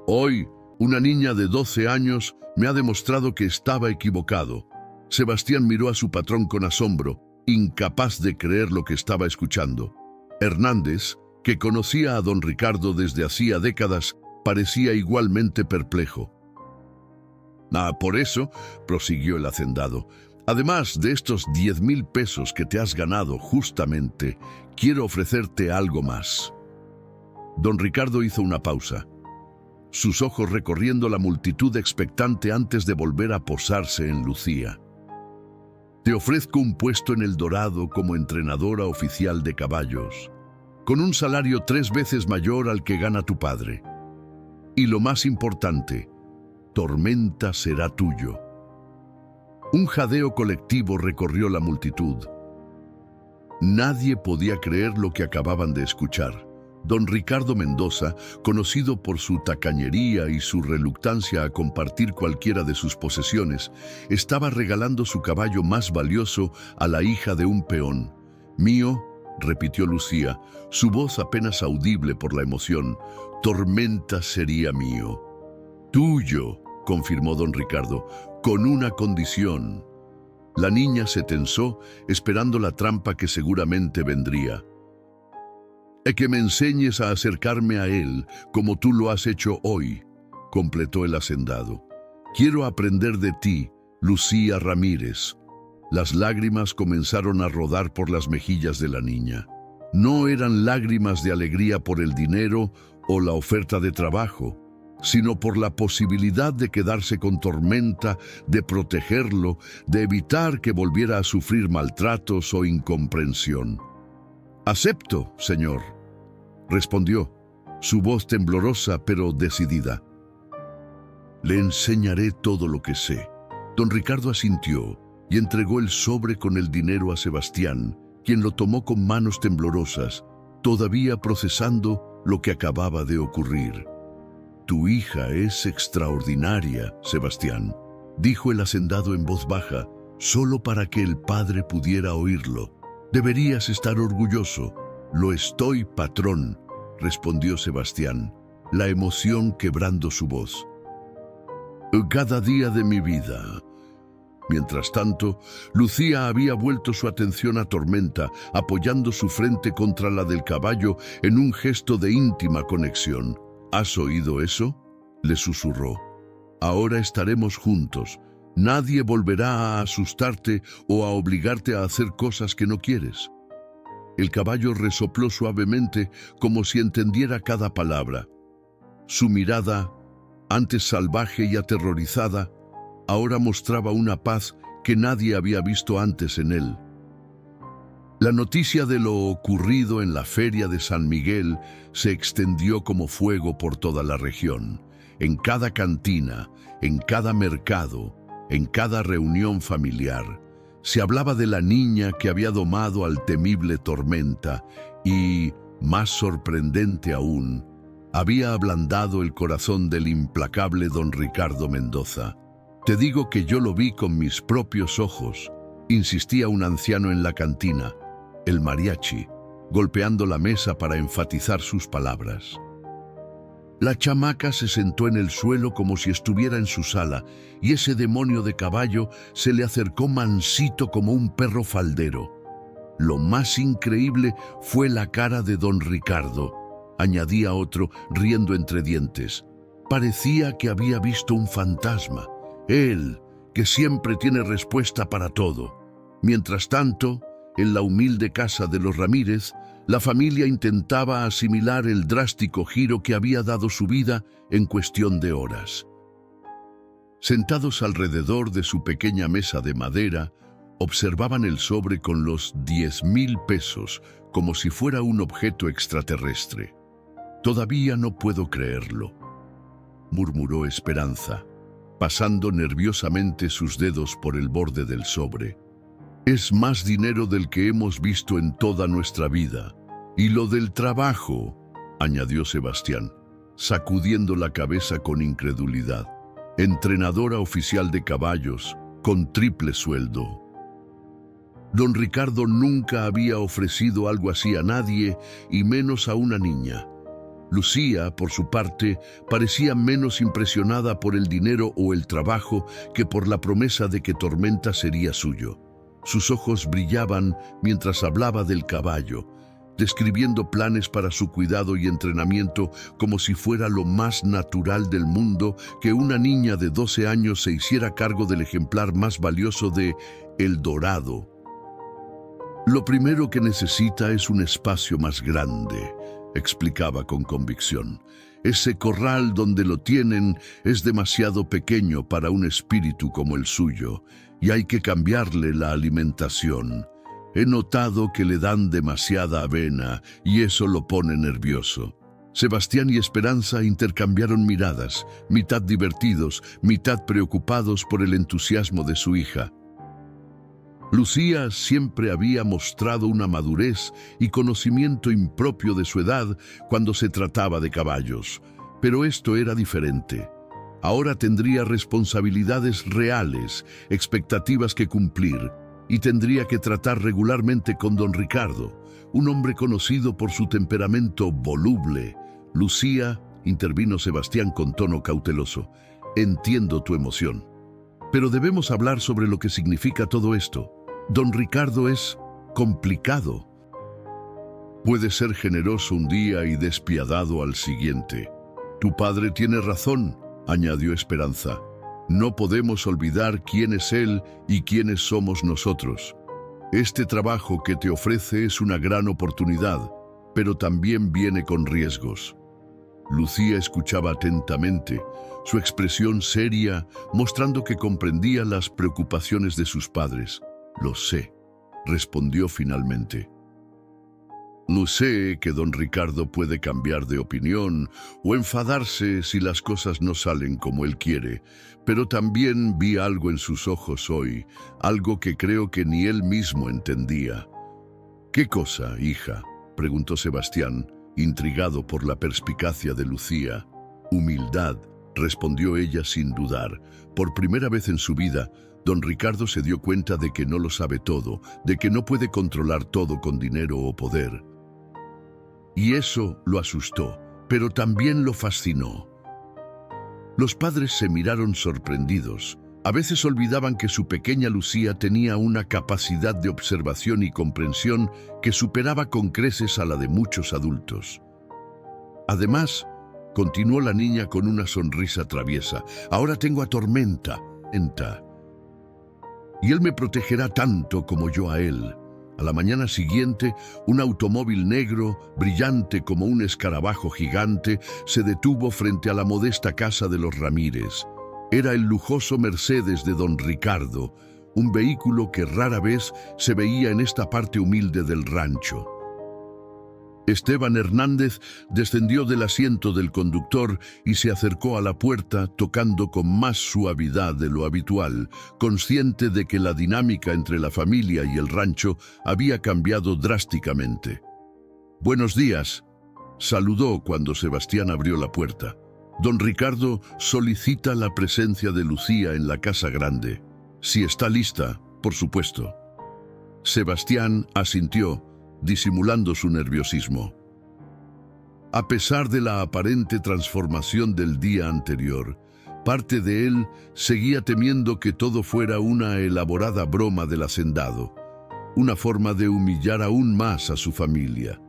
«Hoy, una niña de 12 años me ha demostrado que estaba equivocado». Sebastián miró a su patrón con asombro, incapaz de creer lo que estaba escuchando. Hernández, que conocía a don Ricardo desde hacía décadas, parecía igualmente perplejo. «Por eso», prosiguió el hacendado, «además de estos 10,000 pesos que te has ganado justamente, quiero ofrecerte algo más». Don Ricardo hizo una pausa, sus ojos recorriendo la multitud expectante antes de volver a posarse en Lucía. «Te ofrezco un puesto en el Dorado como entrenadora oficial de caballos, con un salario 3 veces mayor al que gana tu padre. Y lo más importante, Tormenta será tuyo». Un jadeo colectivo recorrió la multitud. Nadie podía creer lo que acababan de escuchar. Don Ricardo Mendoza, conocido por su tacañería y su reluctancia a compartir cualquiera de sus posesiones, estaba regalando su caballo más valioso a la hija de un peón. «Mío», repitió Lucía, su voz apenas audible por la emoción, «Tormenta sería mío». «Tuyo», confirmó don Ricardo, «con una condición». La niña se tensó, esperando la trampa que seguramente vendría. «Que me enseñes a acercarme a él, como tú lo has hecho hoy», completó el hacendado. «Quiero aprender de ti, Lucía Ramírez». Las lágrimas comenzaron a rodar por las mejillas de la niña. No eran lágrimas de alegría por el dinero o la oferta de trabajo, sino por la posibilidad de quedarse con Tormenta, de protegerlo, de evitar que volviera a sufrir maltratos o incomprensión. «Acepto, señor», respondió, su voz temblorosa pero decidida. «Le enseñaré todo lo que sé». Don Ricardo asintió y entregó el sobre con el dinero a Sebastián, quien lo tomó con manos temblorosas, todavía procesando lo que acababa de ocurrir. «Tu hija es extraordinaria, Sebastián», dijo el hacendado en voz baja, solo para que el padre pudiera oírlo. «Deberías estar orgulloso». «Lo estoy, patrón», respondió Sebastián, la emoción quebrando su voz. «Cada día de mi vida». Mientras tanto, Lucía había vuelto su atención a Tormenta, apoyando su frente contra la del caballo en un gesto de íntima conexión. «¿Has oído eso?», le susurró. «Ahora estaremos juntos. Nadie volverá a asustarte o a obligarte a hacer cosas que no quieres». El caballo resopló suavemente como si entendiera cada palabra. Su mirada, antes salvaje y aterrorizada, ahora mostraba una paz que nadie había visto antes en él. La noticia de lo ocurrido en la feria de San Miguel se extendió como fuego por toda la región. En cada cantina, en cada mercado, en cada reunión familiar, se hablaba de la niña que había domado al temible Tormenta y, más sorprendente aún, había ablandado el corazón del implacable don Ricardo Mendoza. «Te digo que yo lo vi con mis propios ojos», insistía un anciano en la cantina, el mariachi, golpeando la mesa para enfatizar sus palabras. La chamaca se sentó en el suelo como si estuviera en su sala, y ese demonio de caballo se le acercó mansito como un perro faldero. Lo más increíble fue la cara de don Ricardo, añadía otro, riendo entre dientes. Parecía que había visto un fantasma. Él, que siempre tiene respuesta para todo. Mientras tanto, en la humilde casa de los Ramírez, la familia intentaba asimilar el drástico giro que había dado su vida en cuestión de horas. Sentados alrededor de su pequeña mesa de madera, observaban el sobre con los 10,000 pesos como si fuera un objeto extraterrestre. «Todavía no puedo creerlo», murmuró Esperanza, pasando nerviosamente sus dedos por el borde del sobre. «Es más dinero del que hemos visto en toda nuestra vida. Y lo del trabajo», añadió Sebastián, sacudiendo la cabeza con incredulidad. «Entrenadora oficial de caballos, con triple sueldo». Don Ricardo nunca había ofrecido algo así a nadie, y menos a una niña. Lucía, por su parte, parecía menos impresionada por el dinero o el trabajo que por la promesa de que Tormenta sería suyo. Sus ojos brillaban mientras hablaba del caballo, describiendo planes para su cuidado y entrenamiento como si fuera lo más natural del mundo que una niña de 12 años se hiciera cargo del ejemplar más valioso de El Dorado. «Lo primero que necesita es un espacio más grande», explicaba con convicción. «Ese corral donde lo tienen es demasiado pequeño para un espíritu como el suyo, y hay que cambiarle la alimentación. He notado que le dan demasiada avena y eso lo pone nervioso». Sebastián y Esperanza intercambiaron miradas, mitad divertidos, mitad preocupados por el entusiasmo de su hija. Lucía siempre había mostrado una madurez y conocimiento impropio de su edad cuando se trataba de caballos, pero esto era diferente. Ahora tendría responsabilidades reales, expectativas que cumplir, y tendría que tratar regularmente con don Ricardo, un hombre conocido por su temperamento voluble. Lucía, intervino Sebastián con tono cauteloso, entiendo tu emoción. Pero debemos hablar sobre lo que significa todo esto. Don Ricardo es complicado. Puede ser generoso un día y despiadado al siguiente. Tu padre tiene razón, añadió Esperanza. No podemos olvidar quién es él y quiénes somos nosotros. Este trabajo que te ofrece es una gran oportunidad, pero también viene con riesgos. Lucía escuchaba atentamente, su expresión seria, mostrando que comprendía las preocupaciones de sus padres. Lo sé, respondió finalmente. Lo sé que don Ricardo puede cambiar de opinión o enfadarse si las cosas no salen como él quiere, pero también vi algo en sus ojos hoy, algo que creo que ni él mismo entendía. ¿Qué cosa, hija?, preguntó Sebastián, intrigado por la perspicacia de Lucía. Humildad, respondió ella sin dudar. Por primera vez en su vida, don Ricardo se dio cuenta de que no lo sabe todo, de que no puede controlar todo con dinero o poder. Y eso lo asustó, pero también lo fascinó. Los padres se miraron sorprendidos. A veces olvidaban que su pequeña Lucía tenía una capacidad de observación y comprensión que superaba con creces a la de muchos adultos. Además, continuó la niña con una sonrisa traviesa, ahora tengo a Tormenta. Y él me protegerá tanto como yo a él. A la mañana siguiente, un automóvil negro, brillante como un escarabajo gigante, se detuvo frente a la modesta casa de los Ramírez. Era el lujoso Mercedes de don Ricardo, un vehículo que rara vez se veía en esta parte humilde del rancho. Esteban Hernández descendió del asiento del conductor y se acercó a la puerta tocando con más suavidad de lo habitual, consciente de que la dinámica entre la familia y el rancho había cambiado drásticamente. «Buenos días», saludó cuando Sebastián abrió la puerta. «Don Ricardo solicita la presencia de Lucía en la casa grande. Si está lista, por supuesto». Sebastián asintió, disimulando su nerviosismo. A pesar de la aparente transformación del día anterior, parte de él seguía temiendo que todo fuera una elaborada broma del hacendado, una forma de humillar aún más a su familia.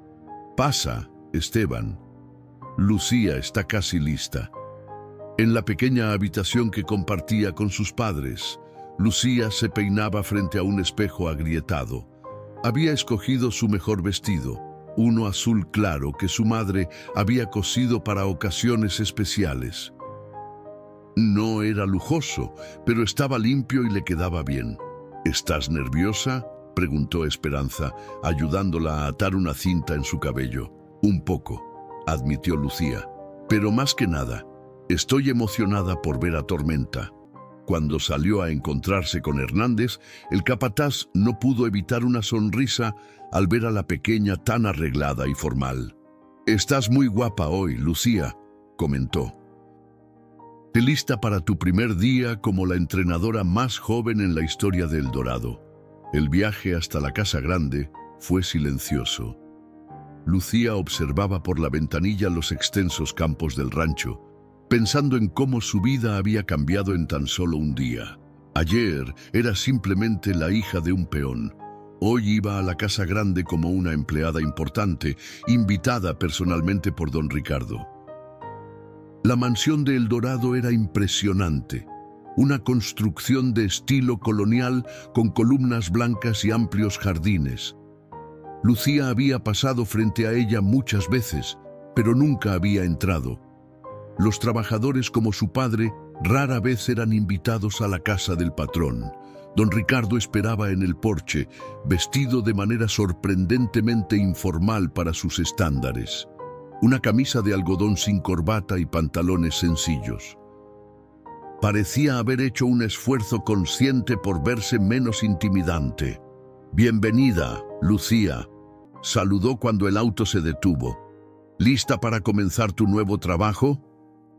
«Pasa, Esteban. Lucía está casi lista». En la pequeña habitación que compartía con sus padres, Lucía se peinaba frente a un espejo agrietado. Había escogido su mejor vestido, uno azul claro que su madre había cosido para ocasiones especiales. No era lujoso, pero estaba limpio y le quedaba bien. «¿Estás nerviosa?», preguntó Esperanza, ayudándola a atar una cinta en su cabello. «Un poco», admitió Lucía, «pero más que nada, estoy emocionada por ver a Tormenta». Cuando salió a encontrarse con Hernández, el capataz no pudo evitar una sonrisa al ver a la pequeña tan arreglada y formal. «Estás muy guapa hoy, Lucía», comentó. «Te lista para tu primer día como la entrenadora más joven en la historia de El Dorado». El viaje hasta la casa grande fue silencioso. Lucía observaba por la ventanilla los extensos campos del rancho, pensando en cómo su vida había cambiado en tan solo un día. Ayer era simplemente la hija de un peón. Hoy iba a la casa grande como una empleada importante, invitada personalmente por don Ricardo. La mansión de El Dorado era impresionante. Una construcción de estilo colonial con columnas blancas y amplios jardines. Lucía había pasado frente a ella muchas veces, pero nunca había entrado. Los trabajadores como su padre rara vez eran invitados a la casa del patrón. Don Ricardo esperaba en el porche, vestido de manera sorprendentemente informal para sus estándares. Una camisa de algodón sin corbata y pantalones sencillos. Parecía haber hecho un esfuerzo consciente por verse menos intimidante. «Bienvenida, Lucía», saludó cuando el auto se detuvo. «¿Lista para comenzar tu nuevo trabajo?»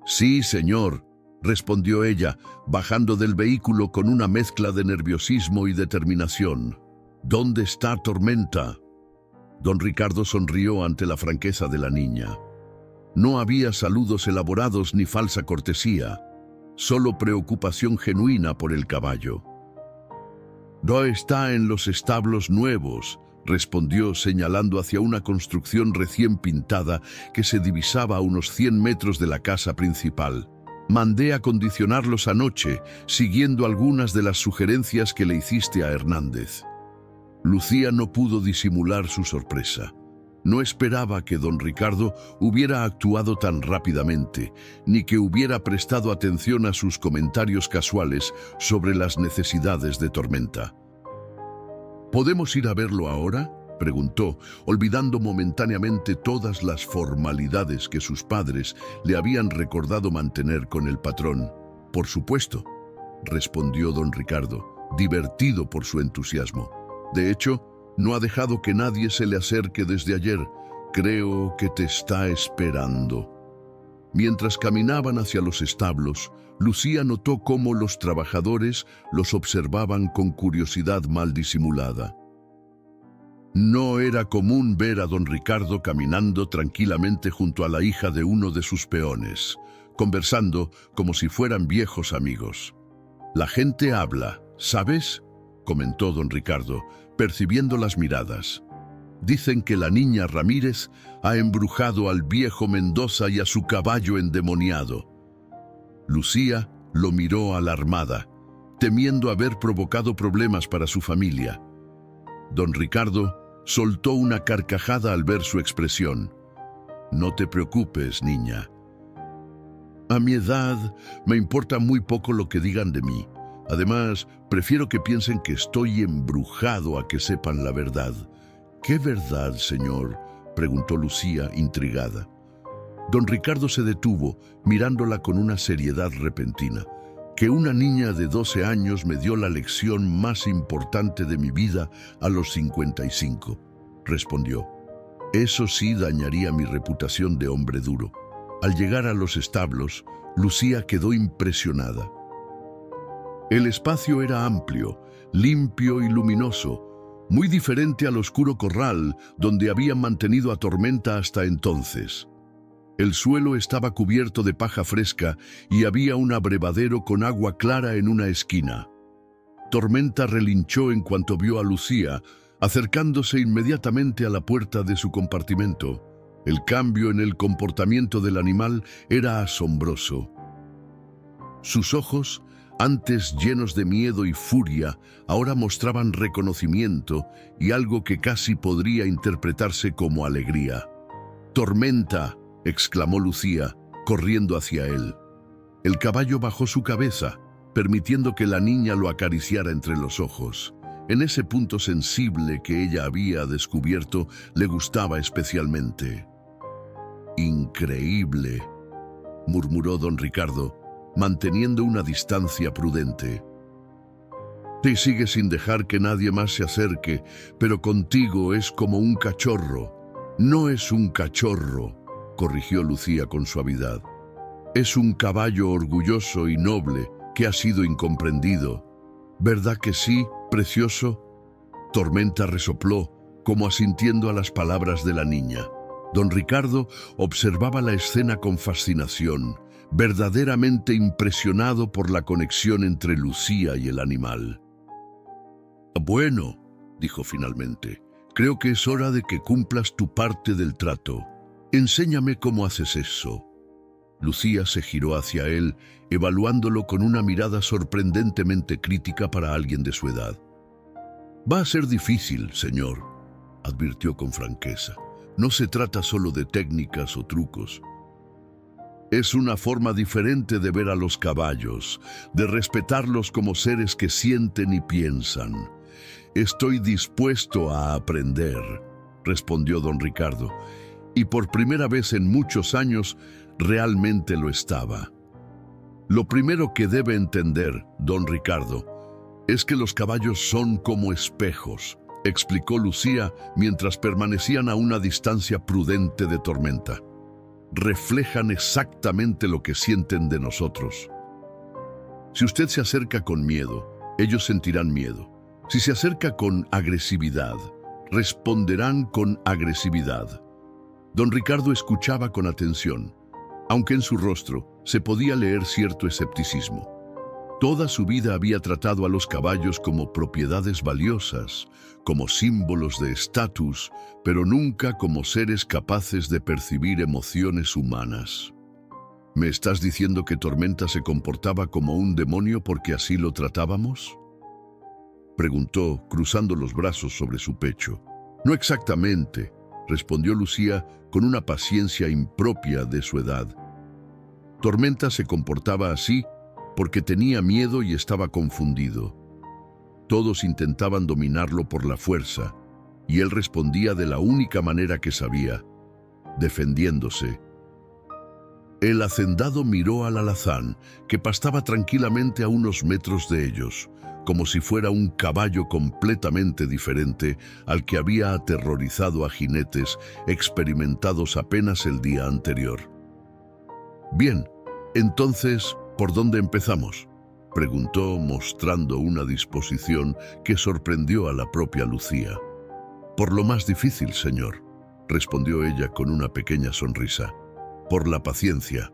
«Sí, señor», respondió ella, bajando del vehículo con una mezcla de nerviosismo y determinación. «¿Dónde está Tormenta?» Don Ricardo sonrió ante la franqueza de la niña. No había saludos elaborados ni falsa cortesía, solo preocupación genuina por el caballo. «No está en los establos nuevos», respondió señalando hacia una construcción recién pintada que se divisaba a unos 100 metros de la casa principal. «Mandé acondicionarlos anoche, siguiendo algunas de las sugerencias que le hiciste a Hernández». Lucía no pudo disimular su sorpresa. No esperaba que don Ricardo hubiera actuado tan rápidamente, ni que hubiera prestado atención a sus comentarios casuales sobre las necesidades de Tormenta. «¿Podemos ir a verlo ahora?», preguntó, olvidando momentáneamente todas las formalidades que sus padres le habían recordado mantener con el patrón. «Por supuesto», respondió don Ricardo, divertido por su entusiasmo. «De hecho, no ha dejado que nadie se le acerque desde ayer. Creo que te está esperando». Mientras caminaban hacia los establos, Lucía notó cómo los trabajadores los observaban con curiosidad mal disimulada. No era común ver a don Ricardo caminando tranquilamente junto a la hija de uno de sus peones, conversando como si fueran viejos amigos. «La gente habla, ¿sabes?», comentó don Ricardo, percibiendo las miradas. «Dicen que la niña Ramírez ha embrujado al viejo Mendoza y a su caballo endemoniado». Lucía lo miró alarmada, temiendo haber provocado problemas para su familia. Don Ricardo soltó una carcajada al ver su expresión. «No te preocupes, niña. A mi edad me importa muy poco lo que digan de mí. Además, prefiero que piensen que estoy embrujado a que sepan la verdad». «¿Qué verdad, señor?», preguntó Lucía, intrigada. Don Ricardo se detuvo, mirándola con una seriedad repentina. «Que una niña de 12 años me dio la lección más importante de mi vida a los 55, respondió. «Eso sí dañaría mi reputación de hombre duro». Al llegar a los establos, Lucía quedó impresionada. El espacio era amplio, limpio y luminoso, muy diferente al oscuro corral donde habían mantenido a Tormenta hasta entonces. El suelo estaba cubierto de paja fresca y había un abrevadero con agua clara en una esquina. Tormenta relinchó en cuanto vio a Lucía, acercándose inmediatamente a la puerta de su compartimento. El cambio en el comportamiento del animal era asombroso. Sus ojos, antes llenos de miedo y furia, ahora mostraban reconocimiento y algo que casi podría interpretarse como alegría. «Tormenta», exclamó Lucía, corriendo hacia él. El caballo bajó su cabeza, permitiendo que la niña lo acariciara entre los ojos. En ese punto sensible que ella había descubierto, le gustaba especialmente. «Increíble», murmuró don Ricardo, manteniendo una distancia prudente. «Te sigue sin dejar que nadie más se acerque, pero contigo es como un cachorro». «No es un cachorro», corrigió Lucía con suavidad. «Es un caballo orgulloso y noble que ha sido incomprendido». «¿Verdad que sí, precioso?». Tormenta resopló, como asintiendo a las palabras de la niña. Don Ricardo observaba la escena con fascinación, verdaderamente impresionado por la conexión entre Lucía y el animal. «Bueno», dijo finalmente, «creo que es hora de que cumplas tu parte del trato. Enséñame cómo haces eso». Lucía se giró hacia él, evaluándolo con una mirada sorprendentemente crítica para alguien de su edad. «Va a ser difícil, señor», advirtió con franqueza. «No se trata solo de técnicas o trucos. Es una forma diferente de ver a los caballos, de respetarlos como seres que sienten y piensan. Estoy dispuesto a aprender», respondió don Ricardo, y por primera vez en muchos años realmente lo estaba. Lo primero que debe entender, don Ricardo, es que los caballos son como espejos, explicó Lucía mientras permanecían a una distancia prudente de Tormenta. Reflejan exactamente lo que sienten de nosotros. Si usted se acerca con miedo, ellos sentirán miedo. Si se acerca con agresividad, responderán con agresividad. Don Ricardo escuchaba con atención, aunque en su rostro se podía leer cierto escepticismo. Toda su vida había tratado a los caballos como propiedades valiosas, como símbolos de estatus, pero nunca como seres capaces de percibir emociones humanas. ¿Me estás diciendo que Tormenta se comportaba como un demonio porque así lo tratábamos?, preguntó, cruzando los brazos sobre su pecho. No exactamente, respondió Lucía con una paciencia impropia de su edad. Tormenta se comportaba así porque tenía miedo y estaba confundido. Todos intentaban dominarlo por la fuerza, y él respondía de la única manera que sabía, defendiéndose. El hacendado miró al alazán, que pastaba tranquilamente a unos metros de ellos, como si fuera un caballo completamente diferente al que había aterrorizado a jinetes experimentados apenas el día anterior. Bien, entonces, ¿por dónde empezamos?, preguntó, mostrando una disposición que sorprendió a la propia Lucía. Por lo más difícil, señor, respondió ella con una pequeña sonrisa. Por la paciencia.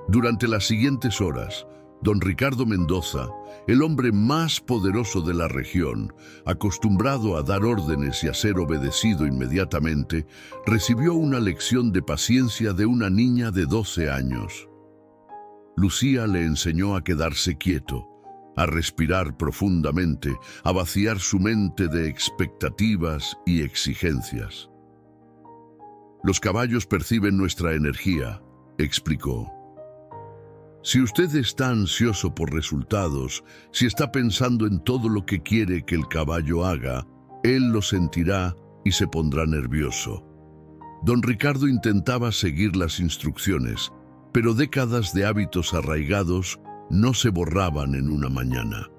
Durante las siguientes horas, don Ricardo Mendoza, el hombre más poderoso de la región, acostumbrado a dar órdenes y a ser obedecido inmediatamente, recibió una lección de paciencia de una niña de 12 años. Lucía le enseñó a quedarse quieto, a respirar profundamente, a vaciar su mente de expectativas y exigencias. Los caballos perciben nuestra energía, explicó. Si usted está ansioso por resultados, si está pensando en todo lo que quiere que el caballo haga, él lo sentirá y se pondrá nervioso. Don Ricardo intentaba seguir las instrucciones, pero décadas de hábitos arraigados no se borraban en una mañana.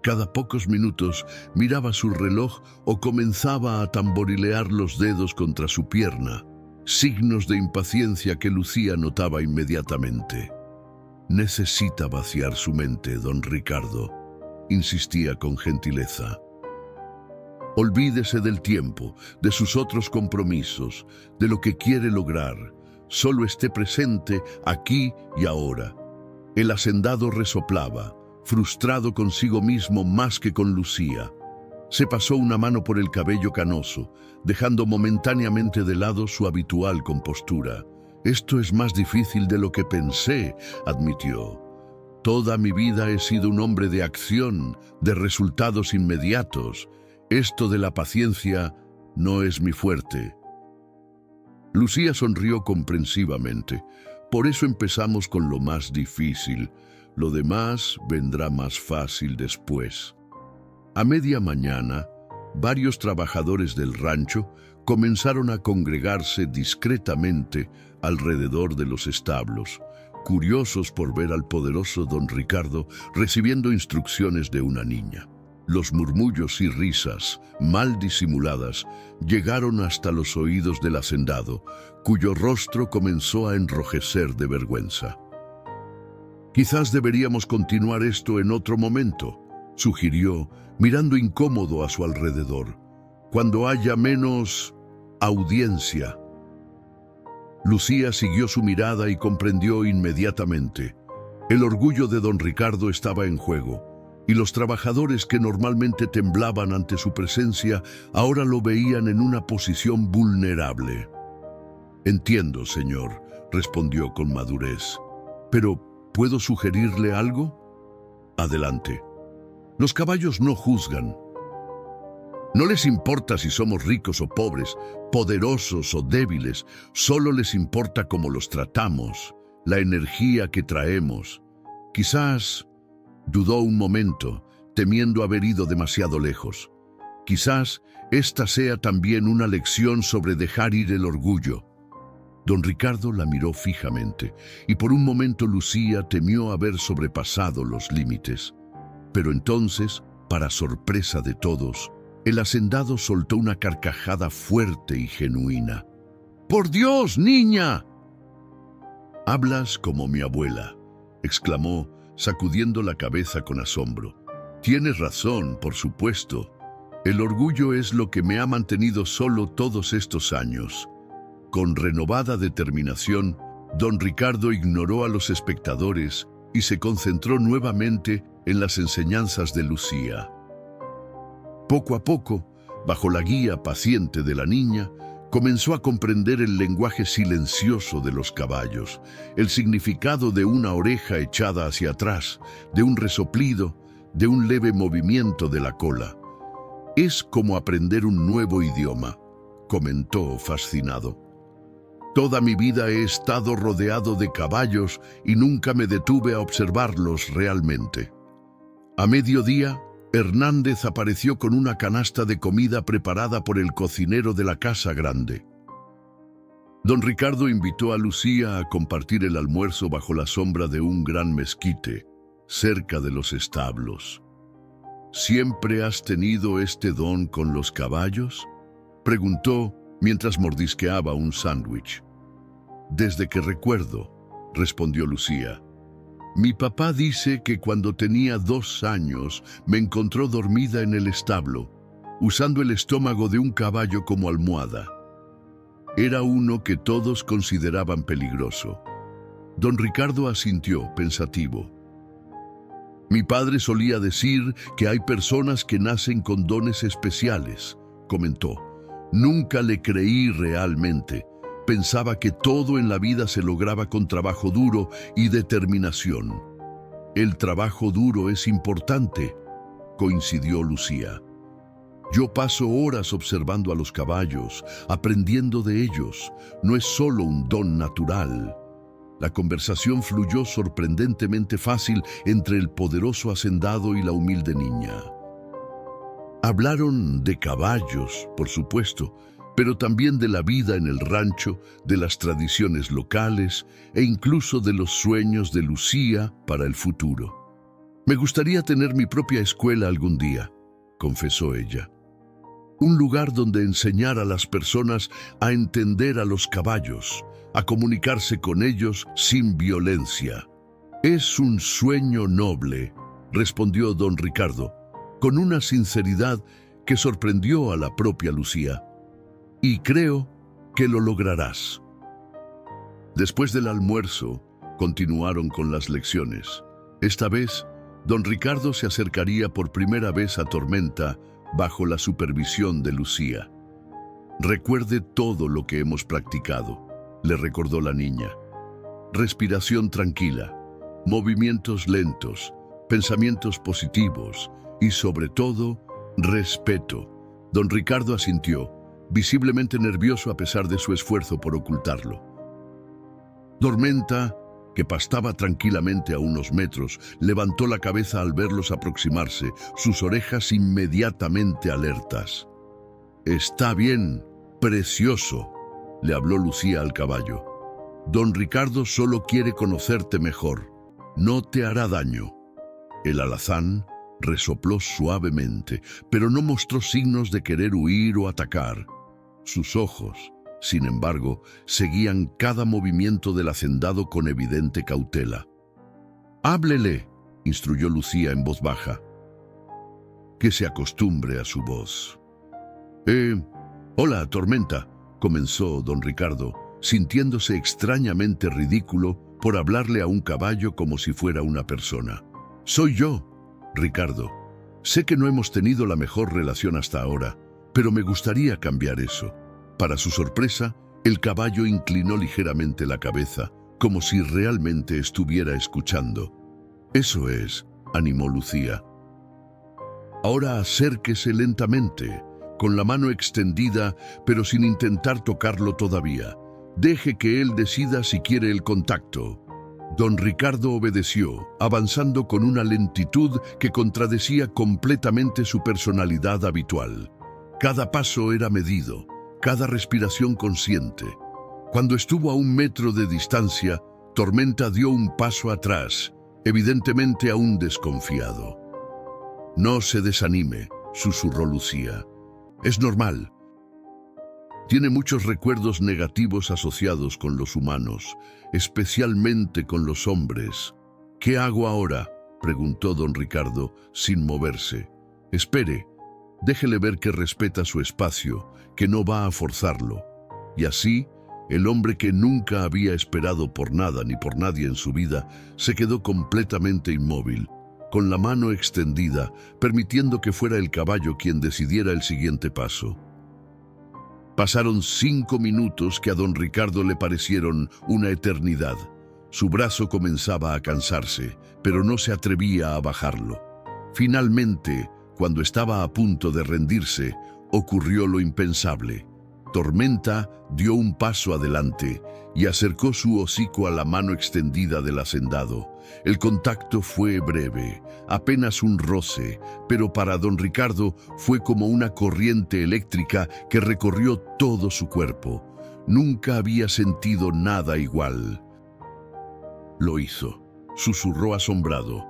Cada pocos minutos miraba su reloj o comenzaba a tamborilear los dedos contra su pierna, signos de impaciencia que Lucía notaba inmediatamente. Necesita vaciar su mente, don Ricardo, insistía con gentileza. Olvídese del tiempo, de sus otros compromisos, de lo que quiere lograr. Solo esté presente aquí y ahora. El hacendado resoplaba, frustrado consigo mismo más que con Lucía. Se pasó una mano por el cabello canoso, dejando momentáneamente de lado su habitual compostura. Esto es más difícil de lo que pensé, admitió. Toda mi vida he sido un hombre de acción, de resultados inmediatos. Esto de la paciencia no es mi fuerte. Lucía sonrió comprensivamente. Por eso empezamos con lo más difícil. Lo demás vendrá más fácil después. A media mañana, varios trabajadores del rancho comenzaron a congregarse discretamente alrededor de los establos, curiosos por ver al poderoso don Ricardo recibiendo instrucciones de una niña. Los murmullos y risas, mal disimuladas, llegaron hasta los oídos del hacendado, cuyo rostro comenzó a enrojecer de vergüenza. Quizás deberíamos continuar esto en otro momento, sugirió, mirando incómodo a su alrededor, cuando haya menos audiencia. Lucía siguió su mirada y comprendió inmediatamente. El orgullo de don Ricardo estaba en juego, y los trabajadores que normalmente temblaban ante su presencia ahora lo veían en una posición vulnerable. Entiendo, señor, respondió con madurez. Pero, ¿puedo sugerirle algo? Adelante. Los caballos no juzgan. No les importa si somos ricos o pobres, poderosos o débiles, solo les importa cómo los tratamos, la energía que traemos. Quizás dudó un momento, temiendo haber ido demasiado lejos. Quizás esta sea también una lección sobre dejar ir el orgullo. Don Ricardo la miró fijamente, y por un momento Lucía temió haber sobrepasado los límites. Pero entonces, para sorpresa de todos, el hacendado soltó una carcajada fuerte y genuina. ¡Por Dios, niña! «Hablas como mi abuela», exclamó, sacudiendo la cabeza con asombro. «Tienes razón, por supuesto. El orgullo es lo que me ha mantenido solo todos estos años». Con renovada determinación, don Ricardo ignoró a los espectadores y se concentró nuevamente en las enseñanzas de Lucía. Poco a poco, bajo la guía paciente de la niña, comenzó a comprender el lenguaje silencioso de los caballos, el significado de una oreja echada hacia atrás, de un resoplido, de un leve movimiento de la cola. «Es como aprender un nuevo idioma», comentó fascinado. «Toda mi vida he estado rodeado de caballos y nunca me detuve a observarlos realmente». A mediodía, Hernández apareció con una canasta de comida preparada por el cocinero de la casa grande. Don Ricardo invitó a Lucía a compartir el almuerzo bajo la sombra de un gran mezquite, cerca de los establos. «¿Siempre has tenido este don con los caballos?», preguntó mientras mordisqueaba un sándwich. «Desde que recuerdo», respondió Lucía. «Mi papá dice que cuando tenía 2 años me encontró dormida en el establo, usando el estómago de un caballo como almohada. Era uno que todos consideraban peligroso». Don Ricardo asintió, pensativo. «Mi padre solía decir que hay personas que nacen con dones especiales», comentó. «Nunca le creí realmente. Pensaba que todo en la vida se lograba con trabajo duro y determinación». «El trabajo duro es importante», coincidió Lucía. «Yo paso horas observando a los caballos, aprendiendo de ellos. No es solo un don natural». La conversación fluyó sorprendentemente fácil entre el poderoso hacendado y la humilde niña. Hablaron de caballos, por supuesto, pero también de la vida en el rancho, de las tradiciones locales e incluso de los sueños de Lucía para el futuro. «Me gustaría tener mi propia escuela algún día», confesó ella. «Un lugar donde enseñar a las personas a entender a los caballos, a comunicarse con ellos sin violencia». «Es un sueño noble», respondió don Ricardo, con una sinceridad que sorprendió a la propia Lucía. «Y creo que lo lograrás». Después del almuerzo, continuaron con las lecciones. Esta vez, don Ricardo se acercaría por primera vez a Tormenta bajo la supervisión de Lucía. «Recuerde todo lo que hemos practicado», le recordó la niña. «Respiración tranquila, movimientos lentos, pensamientos positivos y, sobre todo, respeto». Don Ricardo asintió, visiblemente nervioso a pesar de su esfuerzo por ocultarlo. Tormenta, que pastaba tranquilamente a unos metros, levantó la cabeza al verlos aproximarse, sus orejas inmediatamente alertas. «Está bien, precioso», le habló Lucía al caballo. «Don Ricardo solo quiere conocerte mejor. No te hará daño». El alazán resopló suavemente, pero no mostró signos de querer huir o atacar. Sus ojos, sin embargo, seguían cada movimiento del hacendado con evidente cautela. «Háblele», instruyó Lucía en voz baja. «Que se acostumbre a su voz». Hola, Tormenta», comenzó don Ricardo, sintiéndose extrañamente ridículo por hablarle a un caballo como si fuera una persona. «Soy yo, Ricardo. Sé que no hemos tenido la mejor relación hasta ahora, pero me gustaría cambiar eso». Para su sorpresa, el caballo inclinó ligeramente la cabeza, como si realmente estuviera escuchando. «Eso es», animó Lucía. «Ahora acérquese lentamente, con la mano extendida, pero sin intentar tocarlo todavía. Deje que él decida si quiere el contacto». Don Ricardo obedeció, avanzando con una lentitud que contradecía completamente su personalidad habitual. Cada paso era medido, cada respiración consciente. Cuando estuvo a 1 metro de distancia, Tormenta dio un paso atrás, evidentemente aún desconfiado. «No se desanime», susurró Lucía. «Es normal. Tiene muchos recuerdos negativos asociados con los humanos, especialmente con los hombres». «¿Qué hago ahora?», preguntó don Ricardo, sin moverse. «Espere, déjele ver que respeta su espacio, que no va a forzarlo». Y así, el hombre que nunca había esperado por nada ni por nadie en su vida, se quedó completamente inmóvil, con la mano extendida, permitiendo que fuera el caballo quien decidiera el siguiente paso. Pasaron 5 minutos que a don Ricardo le parecieron una eternidad. Su brazo comenzaba a cansarse, pero no se atrevía a bajarlo. Finalmente, cuando estaba a punto de rendirse, ocurrió lo impensable. Tormenta dio un paso adelante y acercó su hocico a la mano extendida del hacendado. El contacto fue breve, apenas un roce, pero para don Ricardo fue como una corriente eléctrica que recorrió todo su cuerpo. Nunca había sentido nada igual. «Lo hizo», susurró asombrado.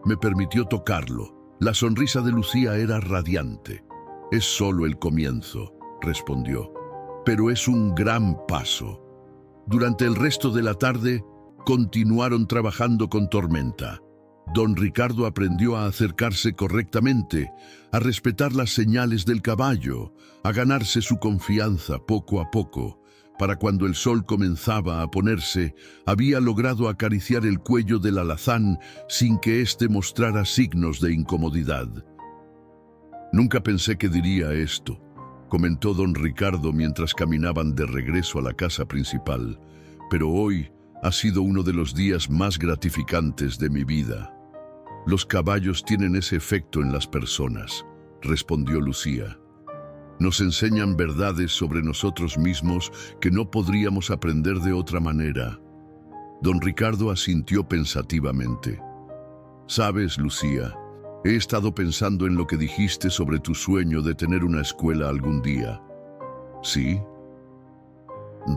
«Me permitió tocarlo». La sonrisa de Lucía era radiante. «Es solo el comienzo», respondió. «Pero es un gran paso». Durante el resto de la tarde, continuaron trabajando con Tormenta. Don Ricardo aprendió a acercarse correctamente, a respetar las señales del caballo, a ganarse su confianza poco a poco. Para cuando el sol comenzaba a ponerse, había logrado acariciar el cuello del alazán sin que éste mostrara signos de incomodidad. «Nunca pensé que diría esto», comentó don Ricardo mientras caminaban de regreso a la casa principal, «pero hoy ha sido uno de los días más gratificantes de mi vida». «Los caballos tienen ese efecto en las personas», respondió Lucía. «Nos enseñan verdades sobre nosotros mismos que no podríamos aprender de otra manera». Don Ricardo asintió pensativamente. «Sabes, Lucía, he estado pensando en lo que dijiste sobre tu sueño de tener una escuela algún día». «¿Sí?»,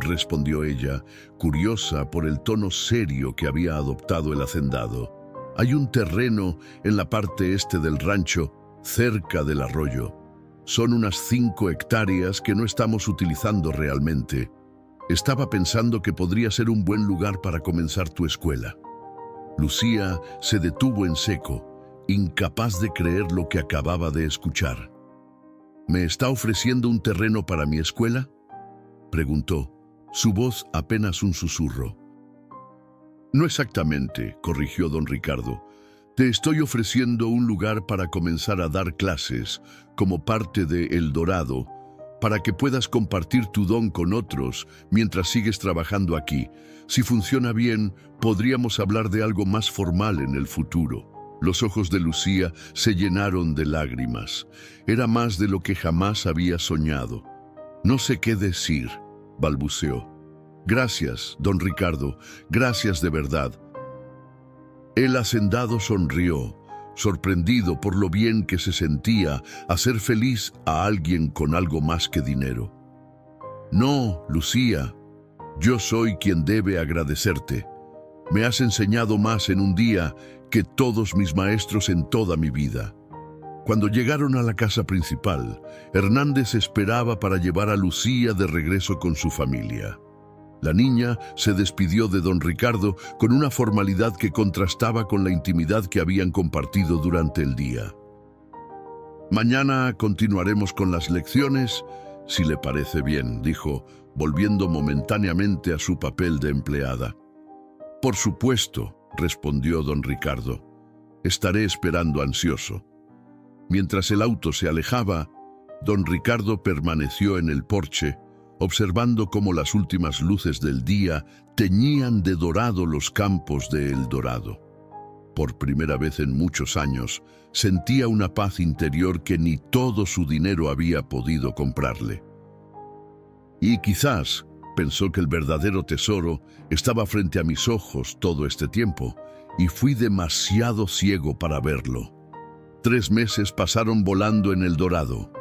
respondió ella, curiosa por el tono serio que había adoptado el hacendado. «Hay un terreno en la parte este del rancho, cerca del arroyo. Son unas 5 hectáreas que no estamos utilizando realmente. Estaba pensando que podría ser un buen lugar para comenzar tu escuela». Lucía se detuvo en seco, incapaz de creer lo que acababa de escuchar. «¿Me está ofreciendo un terreno para mi escuela?», preguntó, su voz apenas un susurro. «No exactamente», corrigió don Ricardo. «Te estoy ofreciendo un lugar para comenzar a dar clases, como parte de El Dorado, para que puedas compartir tu don con otros mientras sigues trabajando aquí. Si funciona bien, podríamos hablar de algo más formal en el futuro». Los ojos de Lucía se llenaron de lágrimas. Era más de lo que jamás había soñado. «No sé qué decir», balbuceó. «Gracias, don Ricardo, gracias de verdad». El hacendado sonrió, sorprendido por lo bien que se sentía hacer feliz a alguien con algo más que dinero. «No, Lucía, yo soy quien debe agradecerte. Me has enseñado más en un día que todos mis maestros en toda mi vida». Cuando llegaron a la casa principal, Hernández esperaba para llevar a Lucía de regreso con su familia. La niña se despidió de don Ricardo con una formalidad que contrastaba con la intimidad que habían compartido durante el día. «Mañana continuaremos con las lecciones, si le parece bien», dijo, volviendo momentáneamente a su papel de empleada. «Por supuesto», respondió don Ricardo. «Estaré esperando ansioso». Mientras el auto se alejaba, don Ricardo permaneció en el porche, observando cómo las últimas luces del día teñían de dorado los campos de El Dorado. Por primera vez en muchos años, sentía una paz interior que ni todo su dinero había podido comprarle. Y quizás pensó que el verdadero tesoro estaba frente a mis ojos todo este tiempo, y fui demasiado ciego para verlo. 3 meses pasaron volando en El Dorado.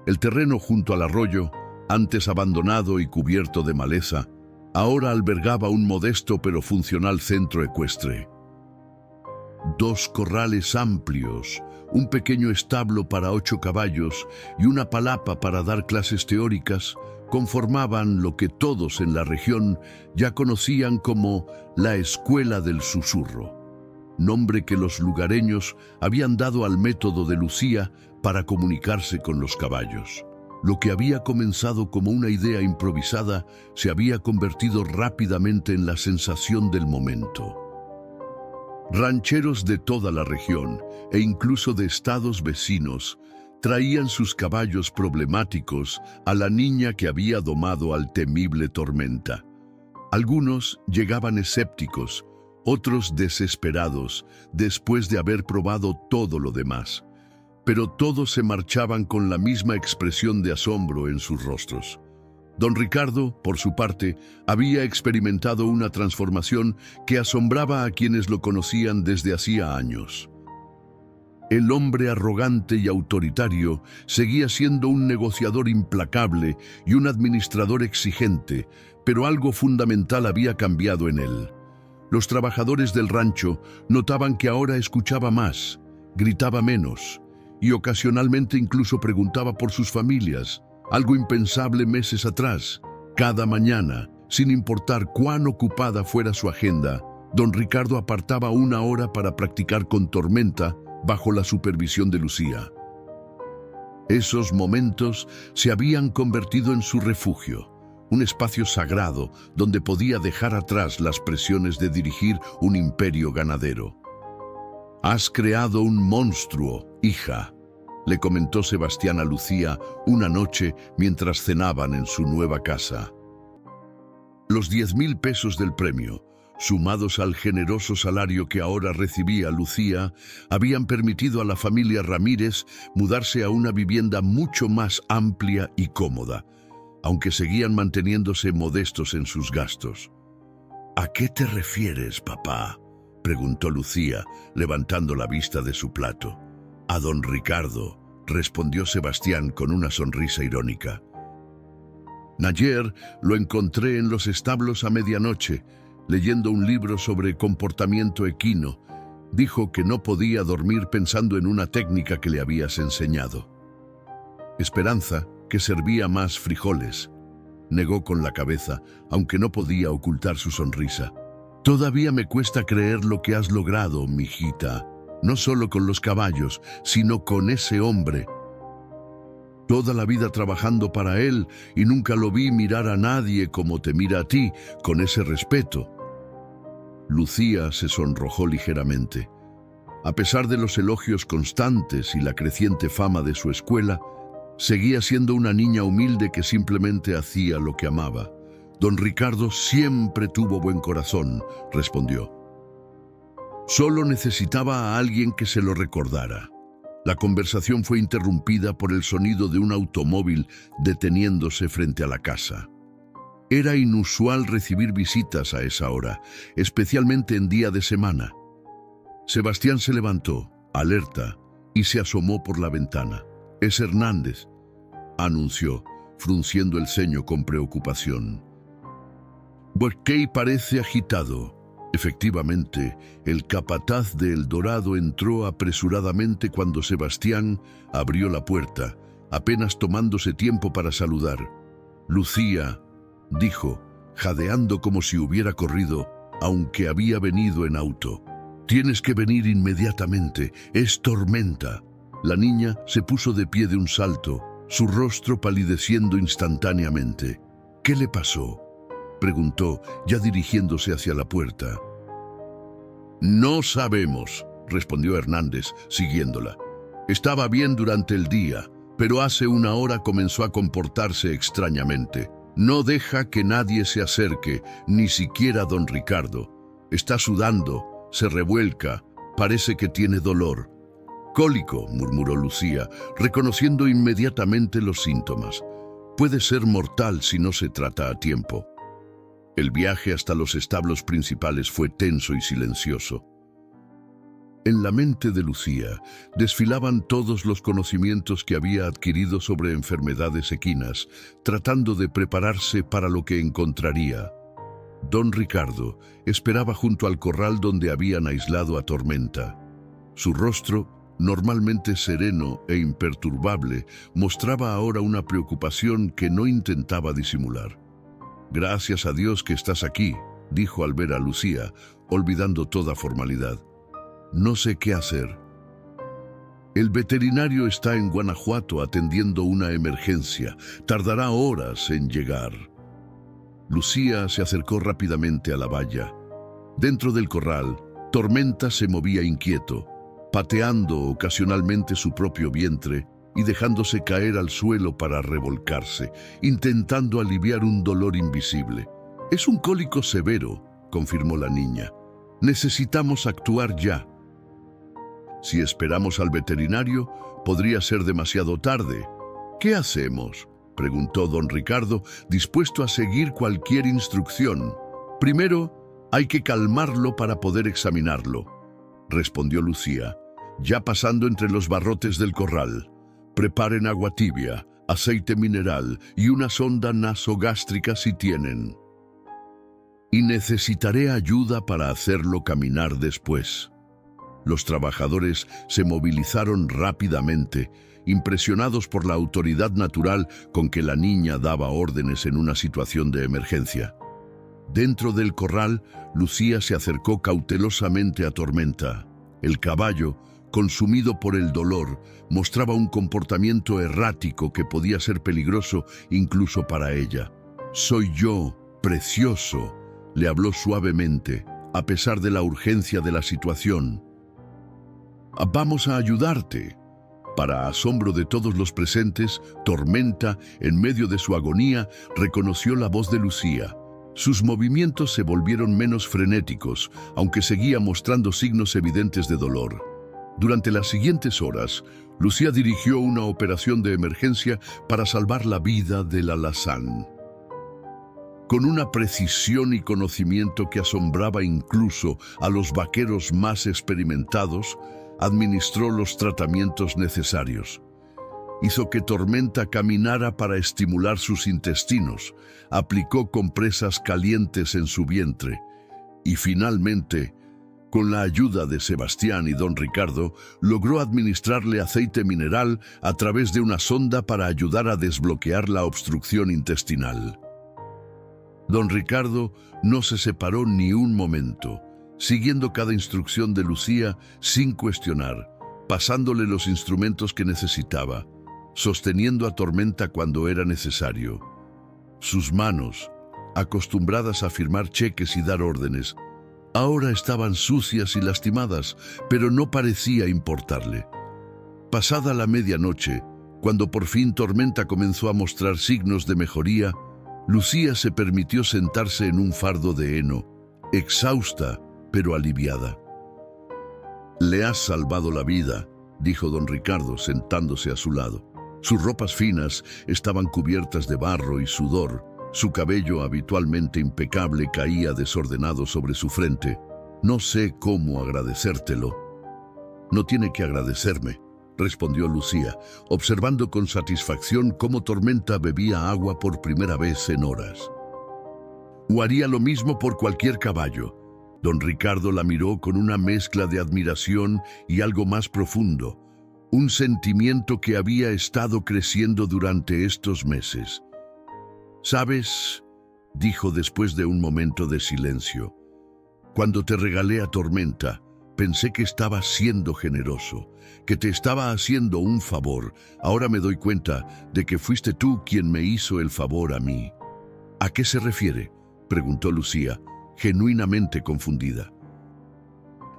El terreno junto al arroyo, antes abandonado y cubierto de maleza, ahora albergaba un modesto pero funcional centro ecuestre. 2 corrales amplios, un pequeño establo para 8 caballos y una palapa para dar clases teóricas conformaban lo que todos en la región ya conocían como la Escuela del Susurro, nombre que los lugareños habían dado al método de Lucía para comunicarse con los caballos. Lo que había comenzado como una idea improvisada se había convertido rápidamente en la sensación del momento. Rancheros de toda la región e incluso de estados vecinos traían sus caballos problemáticos a la niña que había domado al temible Tormenta. Algunos llegaban escépticos, otros desesperados, después de haber probado todo lo demás. Pero todos se marchaban con la misma expresión de asombro en sus rostros. Don Ricardo, por su parte, había experimentado una transformación que asombraba a quienes lo conocían desde hacía años. El hombre arrogante y autoritario seguía siendo un negociador implacable y un administrador exigente, pero algo fundamental había cambiado en él. Los trabajadores del rancho notaban que ahora escuchaba más, gritaba menos y ocasionalmente incluso preguntaba por sus familias, algo impensable meses atrás. Cada mañana, sin importar cuán ocupada fuera su agenda, don Ricardo apartaba 1 hora para practicar con Tormenta bajo la supervisión de Lucía. Esos momentos se habían convertido en su refugio, un espacio sagrado donde podía dejar atrás las presiones de dirigir un imperio ganadero. «Has creado un monstruo, hija», le comentó Sebastián a Lucía una noche mientras cenaban en su nueva casa. Los 10,000 pesos del premio, sumados al generoso salario que ahora recibía Lucía, habían permitido a la familia Ramírez mudarse a una vivienda mucho más amplia y cómoda, aunque seguían manteniéndose modestos en sus gastos. «¿A qué te refieres, papá?», preguntó Lucía, levantando la vista de su plato. «A don Ricardo», respondió Sebastián con una sonrisa irónica. «Ayer lo encontré en los establos a medianoche, leyendo un libro sobre comportamiento equino. Dijo que no podía dormir pensando en una técnica que le habías enseñado». Esperanza, que servía más frijoles, negó con la cabeza, aunque no podía ocultar su sonrisa. «Todavía me cuesta creer lo que has logrado, mijita, no solo con los caballos, sino con ese hombre. Toda la vida trabajando para él y nunca lo vi mirar a nadie como te mira a ti, con ese respeto». Lucía se sonrojó ligeramente. A pesar de los elogios constantes y la creciente fama de su escuela, seguía siendo una niña humilde que simplemente hacía lo que amaba. «Don Ricardo siempre tuvo buen corazón», respondió. Solo necesitaba a alguien que se lo recordara. La conversación fue interrumpida por el sonido de un automóvil deteniéndose frente a la casa. Era inusual recibir visitas a esa hora, especialmente en día de semana. Sebastián se levantó, alerta, y se asomó por la ventana. «Es Hernández», anunció, frunciendo el ceño con preocupación. «Buckey parece agitado». Efectivamente, el capataz de El Dorado entró apresuradamente cuando Sebastián abrió la puerta, apenas tomándose tiempo para saludar. «Lucía», dijo, jadeando como si hubiera corrido, aunque había venido en auto. «Tienes que venir inmediatamente, es Tormenta». La niña se puso de pie de un salto, su rostro palideciendo instantáneamente. «¿Qué le pasó?», preguntó, ya dirigiéndose hacia la puerta. «No sabemos», respondió Hernández, siguiéndola. «Estaba bien durante el día, pero hace 1 hora comenzó a comportarse extrañamente. No deja que nadie se acerque, ni siquiera don Ricardo. Está sudando, se revuelca, parece que tiene dolor». «Cólico», murmuró Lucía, reconociendo inmediatamente los síntomas. «Puede ser mortal si no se trata a tiempo». El viaje hasta los establos principales fue tenso y silencioso. En la mente de Lucía desfilaban todos los conocimientos que había adquirido sobre enfermedades equinas, tratando de prepararse para lo que encontraría. Don Ricardo esperaba junto al corral donde habían aislado a Tormenta. Su rostro, normalmente sereno e imperturbable, mostraba ahora una preocupación que no intentaba disimular. «Gracias a Dios que estás aquí», dijo al ver a Lucía, olvidando toda formalidad. «No sé qué hacer». «El veterinario está en Guanajuato atendiendo una emergencia. Tardará horas en llegar». Lucía se acercó rápidamente a la valla. Dentro del corral, Tormenta se movía inquieto, pateando ocasionalmente su propio vientre y dejándose caer al suelo para revolcarse, intentando aliviar un dolor invisible. «Es un cólico severo», confirmó la niña. «Necesitamos actuar ya». «Si esperamos al veterinario, podría ser demasiado tarde. ¿Qué hacemos?», preguntó don Ricardo, dispuesto a seguir cualquier instrucción. «Primero, hay que calmarlo para poder examinarlo», respondió Lucía, ya pasando entre los barrotes del corral. «Preparen agua tibia, aceite mineral y una sonda nasogástrica si tienen. Y necesitaré ayuda para hacerlo caminar después». Los trabajadores se movilizaron rápidamente, impresionados por la autoridad natural con que la niña daba órdenes en una situación de emergencia. Dentro del corral, Lucía se acercó cautelosamente a Tormenta. El caballo, consumido por el dolor, mostraba un comportamiento errático que podía ser peligroso incluso para ella. «Soy yo, precioso», le habló suavemente, a pesar de la urgencia de la situación. «Vamos a ayudarte». Para asombro de todos los presentes, Tormenta, en medio de su agonía, reconoció la voz de Lucía. Sus movimientos se volvieron menos frenéticos, aunque seguía mostrando signos evidentes de dolor. Durante las siguientes horas, Lucía dirigió una operación de emergencia para salvar la vida del alazán. Con una precisión y conocimiento que asombraba incluso a los vaqueros más experimentados, administró los tratamientos necesarios. Hizo que Tormenta caminara para estimular sus intestinos, aplicó compresas calientes en su vientre y finalmente, con la ayuda de Sebastián y don Ricardo, logró administrarle aceite mineral a través de una sonda para ayudar a desbloquear la obstrucción intestinal. Don Ricardo no se separó ni un momento, siguiendo cada instrucción de Lucía sin cuestionar, pasándole los instrumentos que necesitaba, sosteniendo a Tormenta cuando era necesario. Sus manos, acostumbradas a firmar cheques y dar órdenes, ahora estaban sucias y lastimadas, pero no parecía importarle. Pasada la medianoche, cuando por fin Tormenta comenzó a mostrar signos de mejoría, Lucía se permitió sentarse en un fardo de heno, exhausta pero aliviada. «Le has salvado la vida», dijo don Ricardo sentándose a su lado. Sus ropas finas estaban cubiertas de barro y sudor. Su cabello, habitualmente impecable, caía desordenado sobre su frente. «No sé cómo agradecértelo». «No tiene que agradecerme», respondió Lucía, observando con satisfacción cómo Tormenta bebía agua por primera vez en horas. «O haría lo mismo por cualquier caballo». Don Ricardo la miró con una mezcla de admiración y algo más profundo, un sentimiento que había estado creciendo durante estos meses. «¿Sabes?», dijo después de un momento de silencio, «cuando te regalé a Tormenta, pensé que estabas siendo generoso, que te estaba haciendo un favor. Ahora me doy cuenta de que fuiste tú quien me hizo el favor a mí». «¿A qué se refiere?», preguntó Lucía, genuinamente confundida.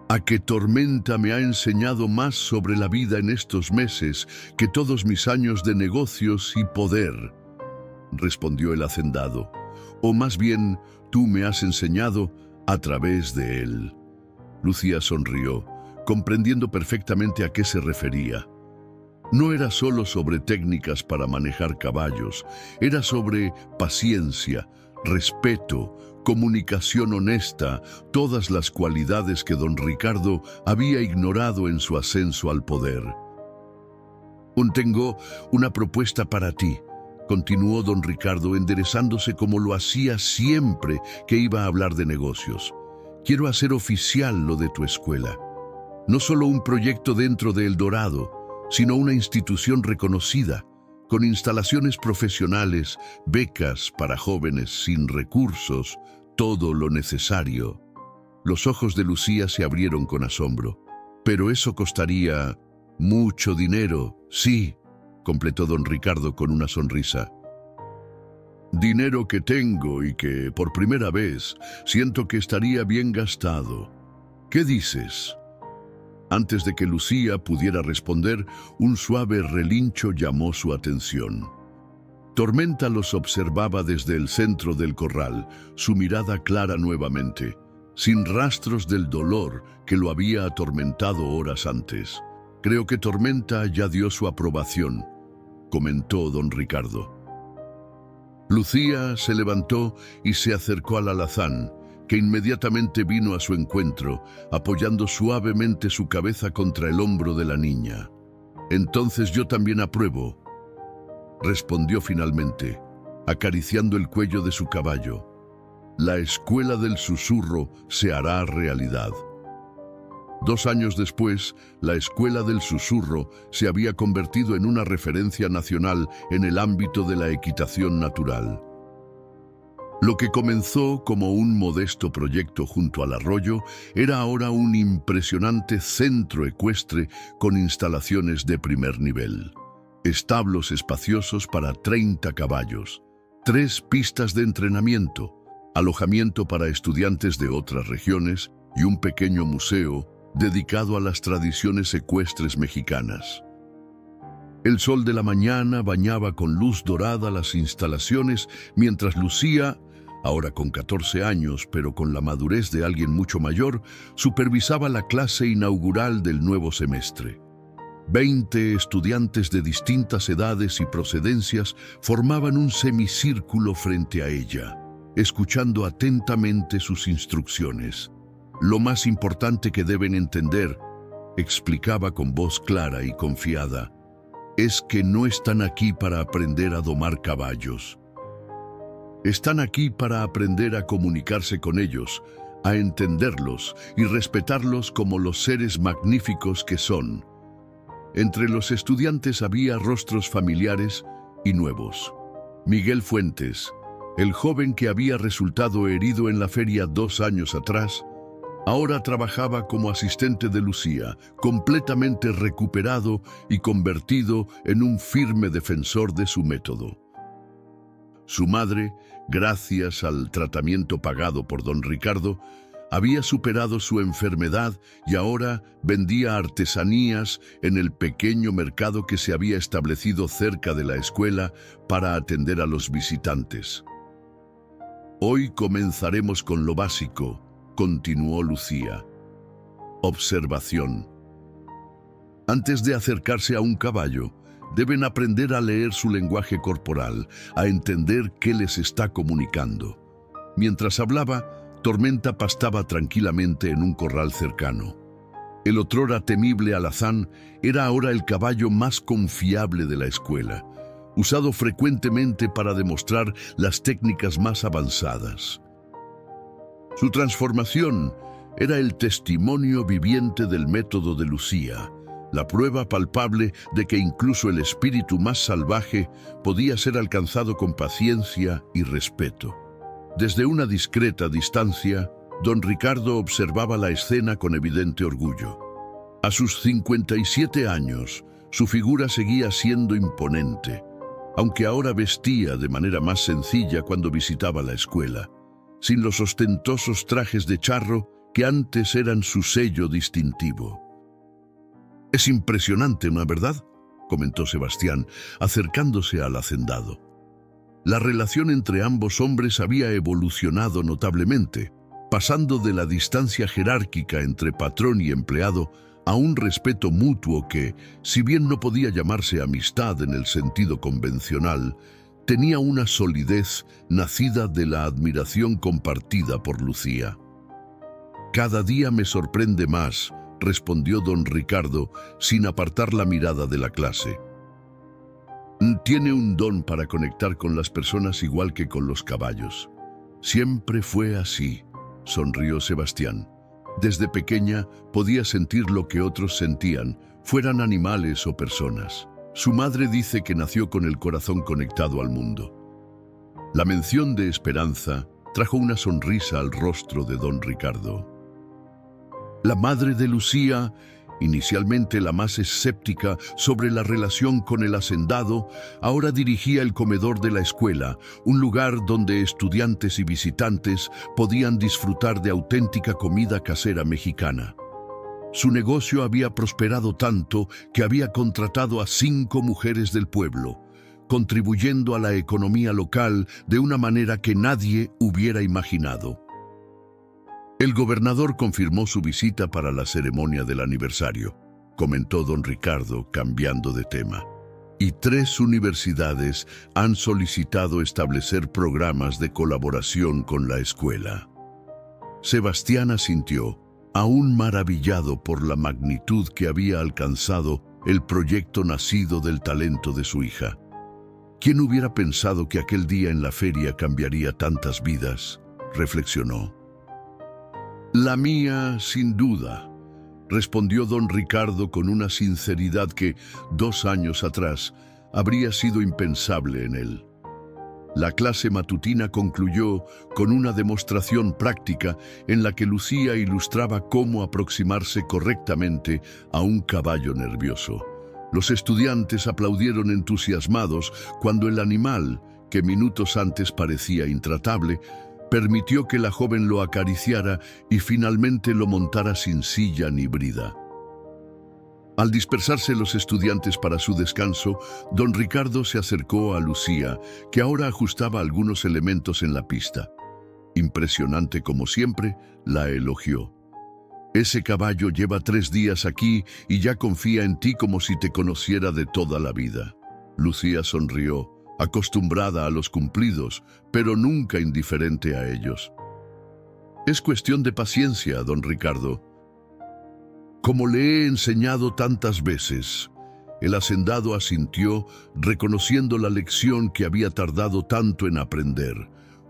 «A que Tormenta me ha enseñado más sobre la vida en estos meses que todos mis años de negocios y poder», respondió el hacendado. «O más bien, tú me has enseñado a través de él». Lucía sonrió, comprendiendo perfectamente a qué se refería. No era solo sobre técnicas para manejar caballos, era sobre paciencia, respeto, comunicación honesta, todas las cualidades que don Ricardo había ignorado en su ascenso al poder. «Tengo una propuesta para ti», continuó don Ricardo, enderezándose como lo hacía siempre que iba a hablar de negocios. Quiero hacer oficial lo de tu escuela. No solo un proyecto dentro de El Dorado, sino una institución reconocida, con instalaciones profesionales, becas para jóvenes sin recursos, todo lo necesario. Los ojos de Lucía se abrieron con asombro. Pero eso costaría mucho dinero, sí, completó don Ricardo con una sonrisa. Dinero que tengo y que, por primera vez, siento que estaría bien gastado. ¿Qué dices? Antes de que Lucía pudiera responder, un suave relincho llamó su atención. Tormenta los observaba desde el centro del corral, su mirada clara nuevamente, sin rastros del dolor que lo había atormentado horas antes. Creo que Tormenta ya dio su aprobación, comentó don Ricardo. Lucía se levantó y se acercó al alazán, que inmediatamente vino a su encuentro, apoyando suavemente su cabeza contra el hombro de la niña. «Entonces yo también apruebo», respondió finalmente, acariciando el cuello de su caballo. «La escuela del susurro se hará realidad». 2 años después, la Escuela del Susurro se había convertido en una referencia nacional en el ámbito de la equitación natural. Lo que comenzó como un modesto proyecto junto al arroyo era ahora un impresionante centro ecuestre con instalaciones de primer nivel. Establos espaciosos para 30 caballos, 3 pistas de entrenamiento, alojamiento para estudiantes de otras regiones y un pequeño museo dedicado a las tradiciones ecuestres mexicanas. El sol de la mañana bañaba con luz dorada las instalaciones mientras Lucía, ahora con 14 años pero con la madurez de alguien mucho mayor, supervisaba la clase inaugural del nuevo semestre. 20 estudiantes de distintas edades y procedencias formaban un semicírculo frente a ella, escuchando atentamente sus instrucciones. Lo más importante que deben entender, explicaba con voz clara y confiada, es que no están aquí para aprender a domar caballos. Están aquí para aprender a comunicarse con ellos, a entenderlos y respetarlos como los seres magníficos que son. Entre los estudiantes había rostros familiares y nuevos. Miguel Fuentes, el joven que había resultado herido en la feria 2 años atrás, ahora trabajaba como asistente de Lucía, completamente recuperado y convertido en un firme defensor de su método. Su madre, gracias al tratamiento pagado por don Ricardo, había superado su enfermedad y ahora vendía artesanías en el pequeño mercado que se había establecido cerca de la escuela para atender a los visitantes. Hoy comenzaremos con lo básico, continuó Lucía. Observación. Antes de acercarse a un caballo, deben aprender a leer su lenguaje corporal, a entender qué les está comunicando. Mientras hablaba, Tormenta pastaba tranquilamente en un corral cercano. El otrora temible alazán era ahora el caballo más confiable de la escuela, usado frecuentemente para demostrar las técnicas más avanzadas. Su transformación era el testimonio viviente del método de Lucía, la prueba palpable de que incluso el espíritu más salvaje podía ser alcanzado con paciencia y respeto. Desde una discreta distancia, don Ricardo observaba la escena con evidente orgullo. A sus 57 años, su figura seguía siendo imponente, aunque ahora vestía de manera más sencilla cuando visitaba la escuela, sin los ostentosos trajes de charro que antes eran su sello distintivo. «Es impresionante, ¿no es verdad?», comentó Sebastián, acercándose al hacendado. La relación entre ambos hombres había evolucionado notablemente, pasando de la distancia jerárquica entre patrón y empleado a un respeto mutuo que, si bien no podía llamarse amistad en el sentido convencional, tenía una solidez nacida de la admiración compartida por Lucía. «Cada día me sorprende más», respondió don Ricardo, sin apartar la mirada de la clase. Tiene un don para conectar con las personas igual que con los caballos. Siempre fue así, sonrió Sebastián. Desde pequeña podía sentir lo que otros sentían, fueran animales o personas. Su madre dice que nació con el corazón conectado al mundo. La mención de Esperanza trajo una sonrisa al rostro de don Ricardo. La madre de Lucía, inicialmente la más escéptica sobre la relación con el hacendado, ahora dirigía el comedor de la escuela, un lugar donde estudiantes y visitantes podían disfrutar de auténtica comida casera mexicana. Su negocio había prosperado tanto que había contratado a 5 mujeres del pueblo, contribuyendo a la economía local de una manera que nadie hubiera imaginado. El gobernador confirmó su visita para la ceremonia del aniversario, comentó don Ricardo, cambiando de tema. Y 3 universidades han solicitado establecer programas de colaboración con la escuela. Sebastián asintió, aún maravillado por la magnitud que había alcanzado el proyecto nacido del talento de su hija. ¿Quién hubiera pensado que aquel día en la feria cambiaría tantas vidas?, reflexionó. La mía, sin duda, respondió don Ricardo con una sinceridad que 2 años atrás habría sido impensable en él. La clase matutina concluyó con una demostración práctica en la que Lucía ilustraba cómo aproximarse correctamente a un caballo nervioso. Los estudiantes aplaudieron entusiasmados cuando el animal, que minutos antes parecía intratable, permitió que la joven lo acariciara y finalmente lo montara sin silla ni brida. Al dispersarse los estudiantes para su descanso, don Ricardo se acercó a Lucía, que ahora ajustaba algunos elementos en la pista. Impresionante como siempre, la elogió. Ese caballo lleva 3 días aquí y ya confía en ti como si te conociera de toda la vida. Lucía sonrió, acostumbrada a los cumplidos, pero nunca indiferente a ellos. Es cuestión de paciencia, don Ricardo. Como le he enseñado tantas veces. El hacendado asintió, reconociendo la lección que había tardado tanto en aprender.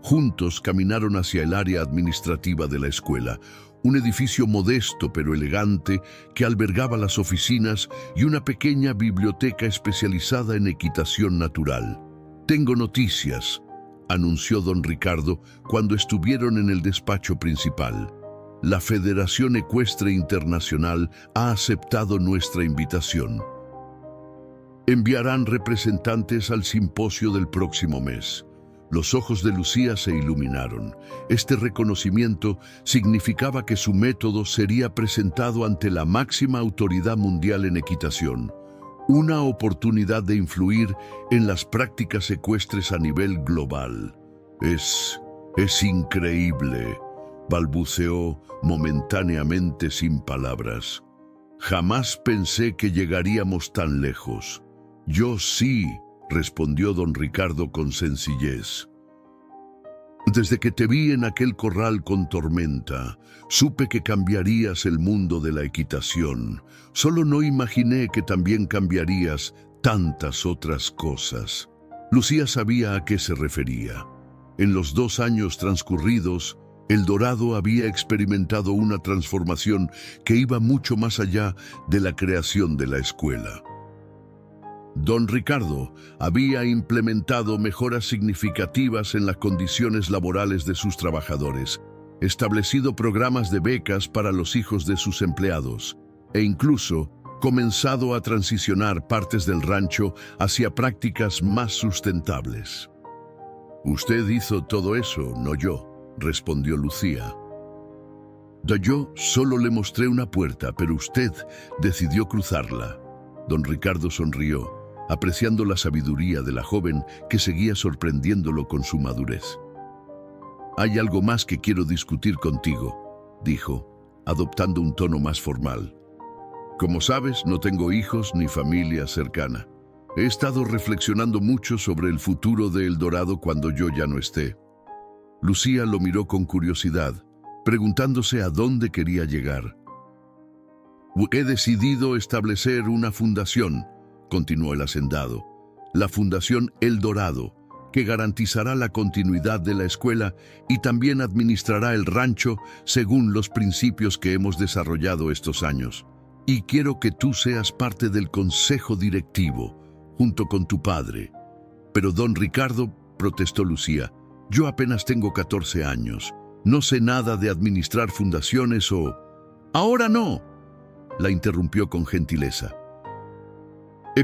Juntos caminaron hacia el área administrativa de la escuela, un edificio modesto pero elegante que albergaba las oficinas y una pequeña biblioteca especializada en equitación natural. «Tengo noticias», anunció don Ricardo cuando estuvieron en el despacho principal. La Federación Ecuestre Internacional ha aceptado nuestra invitación. Enviarán representantes al simposio del próximo mes. Los ojos de Lucía se iluminaron. Este reconocimiento significaba que su método sería presentado ante la máxima autoridad mundial en equitación. Una oportunidad de influir en las prácticas ecuestres a nivel global. Es increíble, balbuceó momentáneamente sin palabras. Jamás pensé que llegaríamos tan lejos. Yo sí, respondió don Ricardo con sencillez. Desde que te vi en aquel corral con Tormenta, supe que cambiarías el mundo de la equitación. Solo no imaginé que también cambiarías tantas otras cosas. Lucía sabía a qué se refería. En los 2 años transcurridos, El Dorado había experimentado una transformación que iba mucho más allá de la creación de la escuela. Don Ricardo había implementado mejoras significativas en las condiciones laborales de sus trabajadores, establecido programas de becas para los hijos de sus empleados e incluso comenzado a transicionar partes del rancho hacia prácticas más sustentables. «Usted hizo todo eso, no yo», respondió Lucía. «Yo solo le mostré una puerta, pero usted decidió cruzarla». Don Ricardo sonrió, apreciando la sabiduría de la joven que seguía sorprendiéndolo con su madurez. «Hay algo más que quiero discutir contigo», dijo, adoptando un tono más formal. «Como sabes, no tengo hijos ni familia cercana. He estado reflexionando mucho sobre el futuro de El Dorado cuando yo ya no esté». Lucía lo miró con curiosidad, preguntándose a dónde quería llegar. «He decidido establecer una fundación», continuó el hacendado. la Fundación El Dorado, que garantizará la continuidad de la escuela y también administrará el rancho según los principios que hemos desarrollado estos años. Y quiero que tú seas parte del consejo directivo, junto con tu padre. Pero don Ricardo, protestó Lucía, yo apenas tengo 14 años. No sé nada de administrar fundaciones o... Ahora no, la interrumpió con gentileza.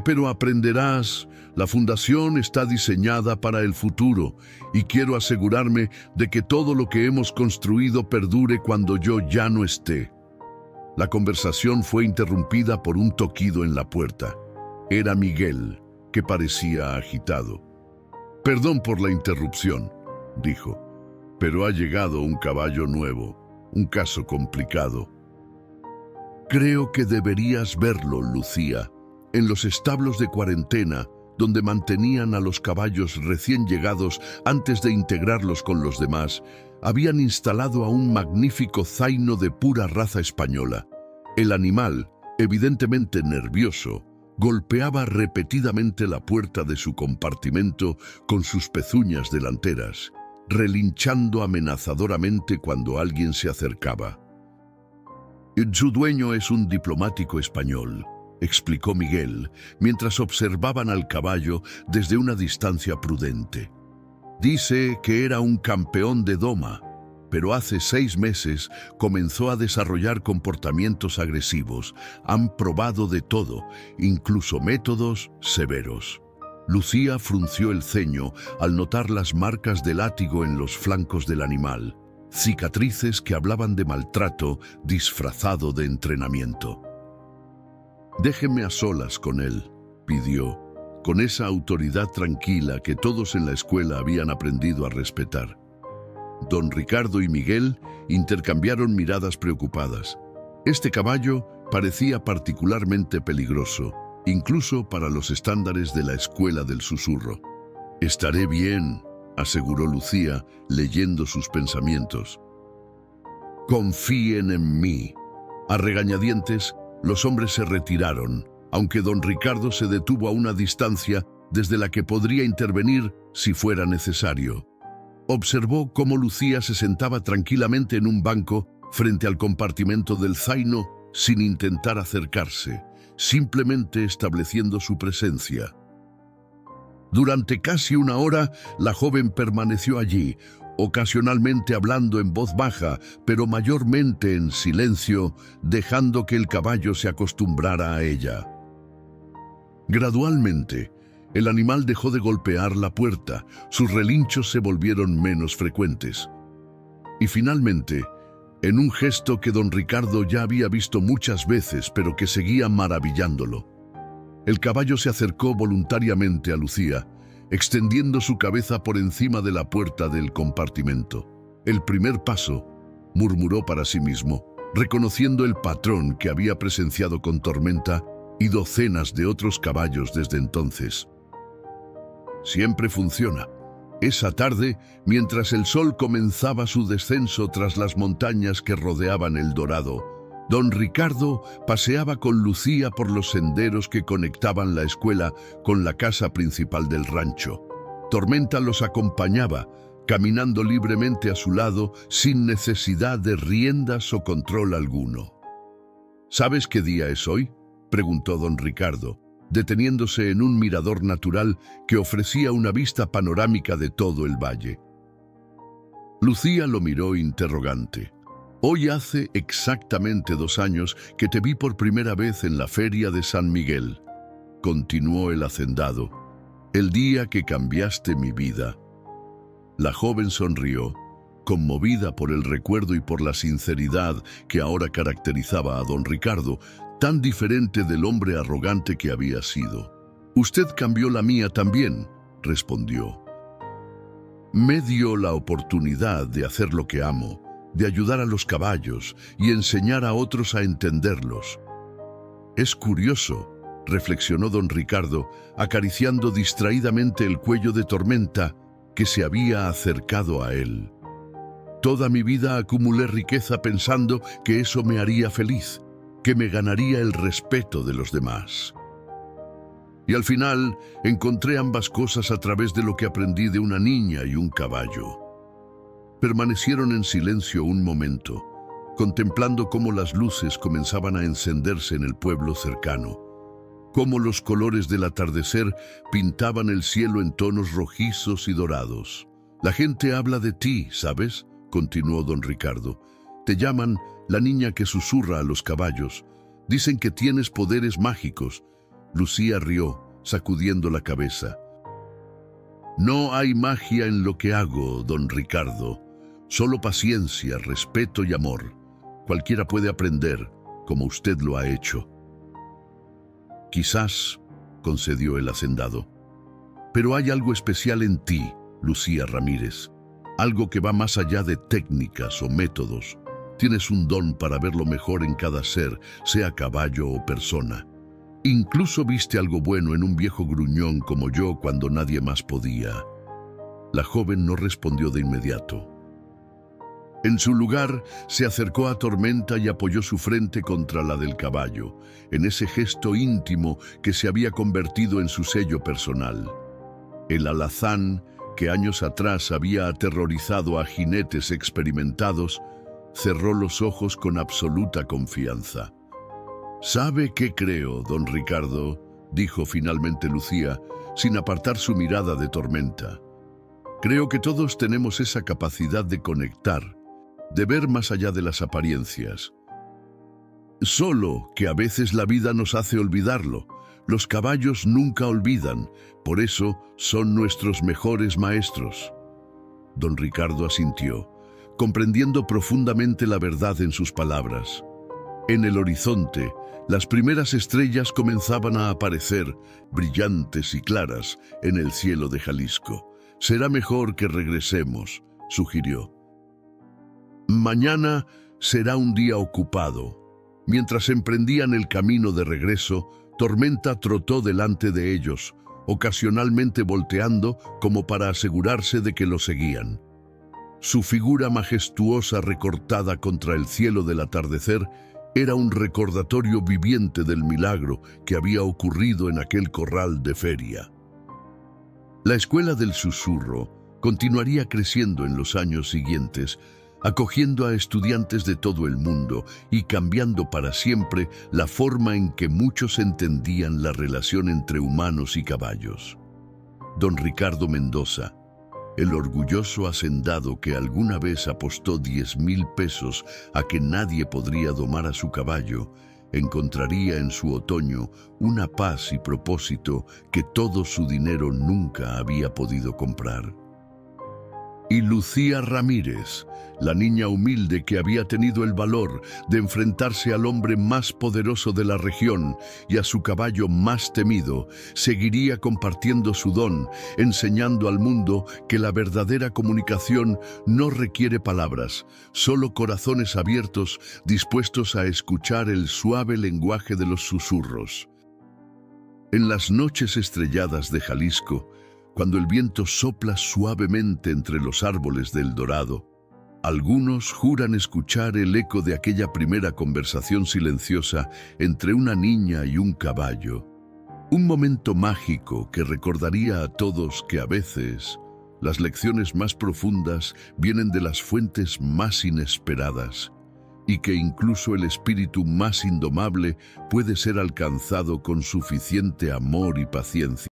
Pero aprenderás, la fundación está diseñada para el futuro y quiero asegurarme de que todo lo que hemos construido perdure cuando yo ya no esté. La conversación fue interrumpida por un toquido en la puerta. Era Miguel, que parecía agitado. Perdón por la interrupción, dijo, pero ha llegado un caballo nuevo, un caso complicado. Creo que deberías verlo, Lucía. En los establos de cuarentena, donde mantenían a los caballos recién llegados antes de integrarlos con los demás, habían instalado a un magnífico zaino de pura raza española. El animal, evidentemente nervioso, golpeaba repetidamente la puerta de su compartimento con sus pezuñas delanteras, relinchando amenazadoramente cuando alguien se acercaba. Su dueño es un diplomático español, explicó Miguel, mientras observaban al caballo desde una distancia prudente. Dice que era un campeón de doma, pero hace 6 meses comenzó a desarrollar comportamientos agresivos. Han probado de todo, incluso métodos severos. Lucía frunció el ceño al notar las marcas de látigo en los flancos del animal, cicatrices que hablaban de maltrato disfrazado de entrenamiento. Déjeme a solas con él, pidió, con esa autoridad tranquila que todos en la escuela habían aprendido a respetar. Don Ricardo y Miguel intercambiaron miradas preocupadas. Este caballo parecía particularmente peligroso, incluso para los estándares de la escuela del susurro. Estaré bien, aseguró Lucía, leyendo sus pensamientos. Confíen en mí. A regañadientes, los hombres se retiraron, aunque don Ricardo se detuvo a una distancia desde la que podría intervenir si fuera necesario. Observó cómo Lucía se sentaba tranquilamente en un banco frente al compartimento del zaino sin intentar acercarse, simplemente estableciendo su presencia. Durante casi una hora, la joven permaneció allí, ocasionalmente hablando en voz baja, pero mayormente en silencio, dejando que el caballo se acostumbrara a ella. Gradualmente, el animal dejó de golpear la puerta, sus relinchos se volvieron menos frecuentes. Y finalmente, en un gesto que don Ricardo ya había visto muchas veces, pero que seguía maravillándolo, el caballo se acercó voluntariamente a Lucía, extendiendo su cabeza por encima de la puerta del compartimento. El primer paso, murmuró para sí mismo, reconociendo el patrón que había presenciado con Tormenta y docenas de otros caballos desde entonces. Siempre funciona. Esa tarde, mientras el sol comenzaba su descenso tras las montañas que rodeaban El Dorado, don Ricardo paseaba con Lucía por los senderos que conectaban la escuela con la casa principal del rancho. Tormenta los acompañaba, caminando libremente a su lado sin necesidad de riendas o control alguno. ¿Sabes qué día es hoy?, preguntó don Ricardo, deteniéndose en un mirador natural que ofrecía una vista panorámica de todo el valle. Lucía lo miró interrogante. Hoy hace exactamente 2 años que te vi por primera vez en la feria de San Miguel, continuó el hacendado, el día que cambiaste mi vida. La joven sonrió, conmovida por el recuerdo y por la sinceridad que ahora caracterizaba a don Ricardo, tan diferente del hombre arrogante que había sido. Usted cambió la mía también, respondió. Me dio la oportunidad de hacer lo que amo, de ayudar a los caballos y enseñar a otros a entenderlos. Es curioso, reflexionó don Ricardo, acariciando distraídamente el cuello de Tormenta, que se había acercado a él. Toda mi vida acumulé riqueza pensando que eso me haría feliz, que me ganaría el respeto de los demás. Y al final encontré ambas cosas a través de lo que aprendí de una niña y un caballo. Permanecieron en silencio un momento, contemplando cómo las luces comenzaban a encenderse en el pueblo cercano, cómo los colores del atardecer pintaban el cielo en tonos rojizos y dorados. «La gente habla de ti, ¿sabes?», continuó don Ricardo. «Te llaman la niña que susurra a los caballos. Dicen que tienes poderes mágicos». Lucía rió, sacudiendo la cabeza. «No hay magia en lo que hago, don Ricardo. Solo paciencia, respeto y amor. Cualquiera puede aprender, como usted lo ha hecho». «Quizás», concedió el hacendado. «Pero hay algo especial en ti, Lucía Ramírez. Algo que va más allá de técnicas o métodos. Tienes un don para ver lo mejor en cada ser, sea caballo o persona. Incluso viste algo bueno en un viejo gruñón como yo cuando nadie más podía». La joven no respondió de inmediato. En su lugar, se acercó a Tormenta y apoyó su frente contra la del caballo, en ese gesto íntimo que se había convertido en su sello personal. El alazán, que años atrás había aterrorizado a jinetes experimentados, cerró los ojos con absoluta confianza. «¿Sabe qué creo, don Ricardo?», dijo finalmente Lucía, sin apartar su mirada de Tormenta. «Creo que todos tenemos esa capacidad de conectar, de ver más allá de las apariencias. Solo que a veces la vida nos hace olvidarlo. Los caballos nunca olvidan, por eso son nuestros mejores maestros». Don Ricardo asintió, comprendiendo profundamente la verdad en sus palabras. En el horizonte, las primeras estrellas comenzaban a aparecer, brillantes y claras, en el cielo de Jalisco. «Será mejor que regresemos», sugirió. «Mañana será un día ocupado». Mientras emprendían el camino de regreso, Tormenta trotó delante de ellos, ocasionalmente volteando como para asegurarse de que lo seguían. Su figura majestuosa recortada contra el cielo del atardecer era un recordatorio viviente del milagro que había ocurrido en aquel corral de feria. La Escuela del Susurro continuaría creciendo en los años siguientes, acogiendo a estudiantes de todo el mundo y cambiando para siempre la forma en que muchos entendían la relación entre humanos y caballos. Don Ricardo Mendoza, el orgulloso hacendado que alguna vez apostó 10,000 pesos a que nadie podría domar a su caballo, encontraría en su otoño una paz y propósito que todo su dinero nunca había podido comprar. Y Lucía Ramírez, la niña humilde que había tenido el valor de enfrentarse al hombre más poderoso de la región y a su caballo más temido, seguiría compartiendo su don, enseñando al mundo que la verdadera comunicación no requiere palabras, solo corazones abiertos dispuestos a escuchar el suave lenguaje de los susurros. En las noches estrelladas de Jalisco, cuando el viento sopla suavemente entre los árboles del Dorado, algunos juran escuchar el eco de aquella primera conversación silenciosa entre una niña y un caballo. Un momento mágico que recordaría a todos que a veces las lecciones más profundas vienen de las fuentes más inesperadas y que incluso el espíritu más indomable puede ser alcanzado con suficiente amor y paciencia.